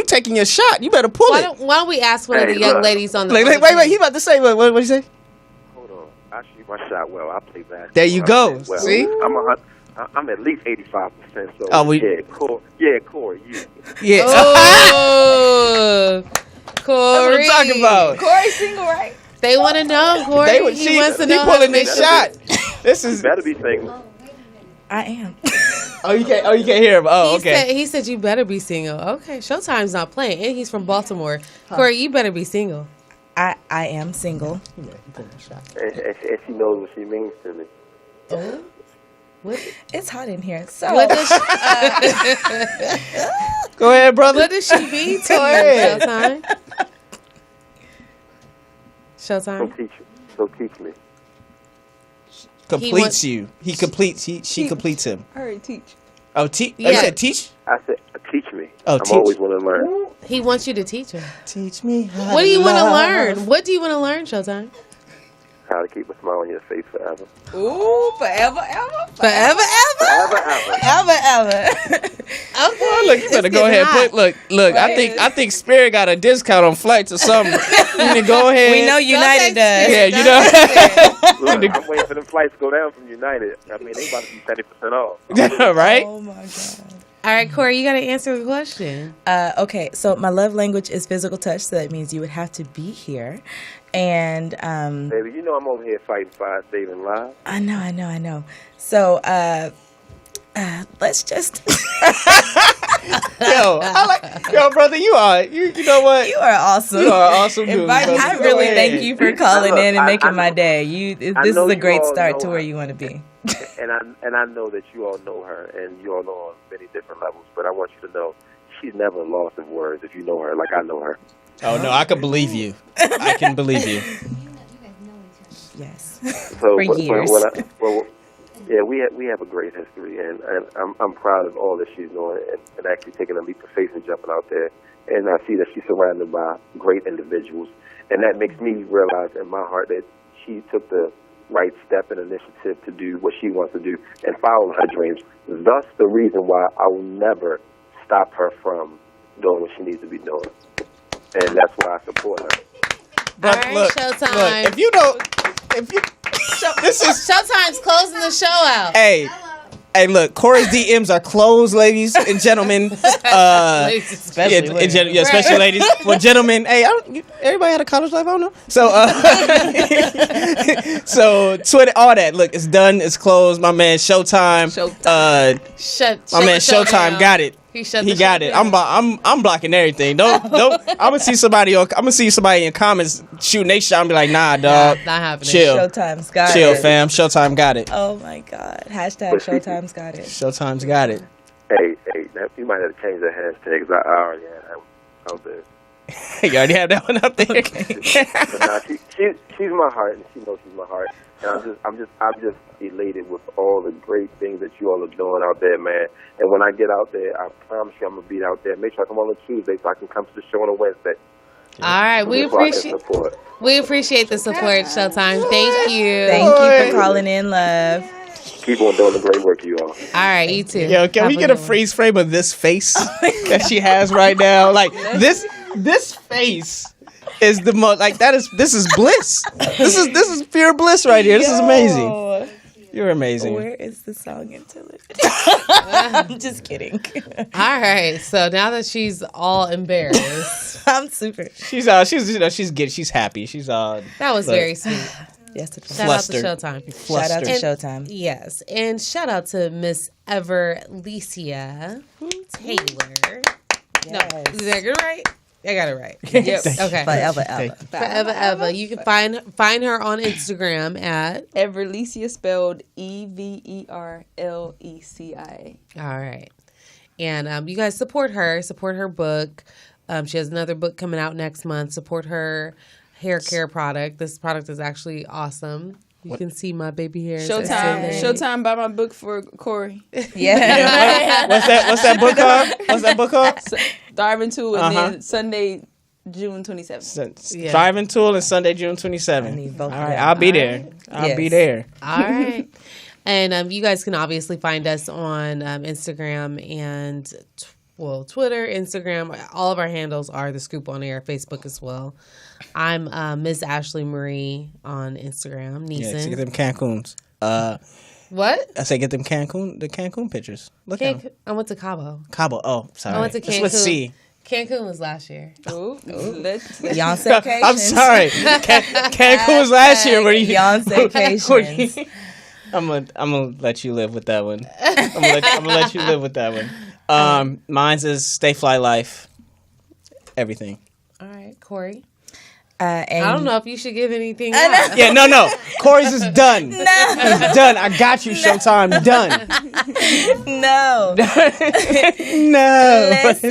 taking your shot. You better pull Why it. don't we ask one of the young ladies on the Wait. He about to say what? What did he say? Hold on. I shoot my shot well. I play basketball. There you go. Well, See? I'm at least 85%. So Koury, you. Yeah. Oh, Koury. That's what I'm talking about. Koury single, right? They want to know, Koury. He wants to know. He pulling this shot. This is. Better be single. I am. Oh, you can't hear him. Oh, okay. He said you better be single. Okay, Showtime's not playing, and he's from Baltimore. Koury, you better be single. I am single. And she knows what she means to me. Oh, what? It's hot in here. So What does she, Go ahead, brother. what does she mean to you, ahead. Showtime? So Showtime. teach me. Completes you. He completes. She completes him. I already teach. Oh, teach. Yeah. You said teach. I said, teach me. Oh, I'm teach. always want to learn. He wants you to teach him. Teach me. How What do you want to love. learn? What do you want to learn, Showtime? How to keep a smile on your face forever. Ooh, forever, ever. Forever, ever. Forever, ever. ever. Okay. Look, you better go ahead. Look. Right. I think Spirit got a discount on flights or something. You can go ahead. We know United does. Yeah, you know. Look, I'm waiting for the flights to go down from United. I mean, they about to be 30% off. Right? Oh my god. All right, Koury, you got to answer the question. Okay, so my love language is physical touch, so that means you would have to be here. And baby, you know I'm over here fighting fire, saving lives. I know. So let's just yo, brother, you know what? You are awesome. You are awesome dude. I really thank you for calling in and making my day. This is a great start to where you want to be. And I know that you all know her, and you all know her on many different levels. But I want you to know she's never lost of words if you know her like I know her. Oh no, I can believe you. I can believe you. Yes. So, for years. Yeah, we have a great history, and I'm proud of all that she's doing, and actually taking a leap of faith and jumping out there. And I see that she's surrounded by great individuals, and that makes me realize in my heart that she took the right step and initiative to do what she wants to do and follow her dreams. Thus, the reason why I will never stop her from doing what she needs to be doing, and that's why I support her. But all right, look, Showtime. This is Showtime's closing the show out. Hey, look, Koury's DMs are closed, ladies and gentlemen. Especially ladies. Especially ladies. Well, gentlemen, hey, everybody had a college life, I don't know. So, so Twitter, all that. Look, it's done. It's closed. My man Showtime. My man Showtime got it. He got it. I'm blocking everything. Don't. I'm gonna see somebody in comments shooting they shot and be like, nah, dog. Not happening. Chill. Showtime's got it. Chill, fam. Showtime got it. Oh my god. Hashtag Showtime's got it. Showtime's got it. Hey, you might have to change the hashtag because I already had that out there. You already have that one up there. Okay. But nah, she's my heart, and she knows she's my heart. And I'm just elated with all the great things that you all are doing out there, man. And when I get out there, I promise you I'm gonna be out there. Make sure I come on a Tuesday so I can come to the show on a Wednesday. All right, we appreciate the support, Showtime. Thank you. Thank you for calling in, love. Keep on doing the great work, you all. All right, you too. Yo, can we get a freeze frame of this face that she has right now? Like this face is the most like that is. This is bliss. This is pure bliss right here. This is amazing. You're amazing. Where is the song until it? I'm just kidding. All right, so now that she's all embarrassed, I'm super. She's good. She's happy. She's that was very sweet. Yes, shout out to Showtime. Shout out to Showtime. Yes, and shout out to Miss Everlecia Taylor. Yes. No, is that good, right? I got it right. Yep. Okay. Forever. You can find her on Instagram at Everlecia, spelled Everlecia. All right. And you guys support her. Support her book. She has another book coming out next month. Support her hair care product. This product is actually awesome. You can see my baby hairs. Showtime, buy my book for Koury. Yeah. What's that book called? What's that book called? Thriving Tool, and then Sunday, June 27th. Thriving Tool and Sunday, June 27th. All right, I'll be there. I'll be there. All right. And you guys can obviously find us on Instagram and Twitter, Instagram. All of our handles are The Scoop on Air, Facebook as well. I'm Ms. Ashley Marie on Instagram. Neesin. Yeah, get them Cancuns. What? I say get them Cancun pictures. Look at them. I went to Cabo. Oh, sorry. I went to Cancun. It's with C. Cancun was last year. Beyonce. I'm sorry. Cancun was last year. Where you? Beyonce. I'm gonna let you live with that one. I'm gonna let you live with that one. Mine's is Stay Fly Life. Everything. All right, Koury. I don't know if you should give anything out. Yeah, no. Koury's is done. No. It's done. I got you, Showtime. Done. No. No. Listen,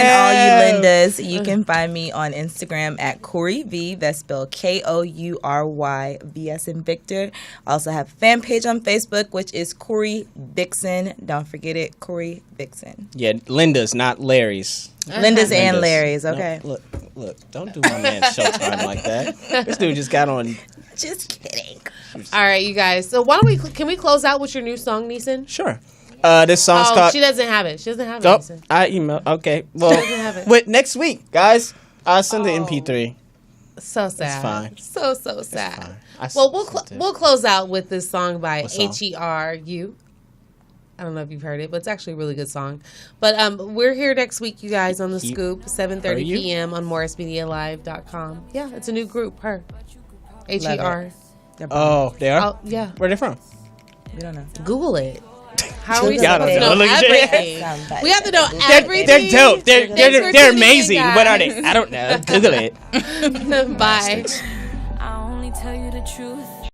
all you Lindas. You can find me on Instagram at Koury V. That's spelled Koury V as in Victor. I also have a fan page on Facebook, which is Koury Vixen. Don't forget it, Koury Vixen. Yeah, Linda's, not Larry's. Linda's and Larry's, okay. No, look, don't do my man Showtime like that. This dude just got on. Just kidding. All right, you guys. So can we close out with your new song, Neesin? Sure. This song's called. She doesn't have it. She doesn't have it. Oh, Neesin. I emailed. Okay, well, have it. wait, next week, guys. I'll send the MP3. So sad. It's fine. So sad. fine. Well, we'll close out with this song by What song? HERU. I don't know if you've heard it, but it's actually a really good song. But we're here next week, you guys, on the Scoop, 7:30 p.m. on MorrisMediaLive.com. Yeah, it's a new group. Her, HER. Oh, they are. Oh, yeah. Where are they from? We don't know. Google it. How are we Y'all supposed to don't know know. Look at everything? We have to know everything. They're dope. Thanks for They're tuning in, amazing. guys. What are they? I don't know. Google it. Bye. I only tell you the truth.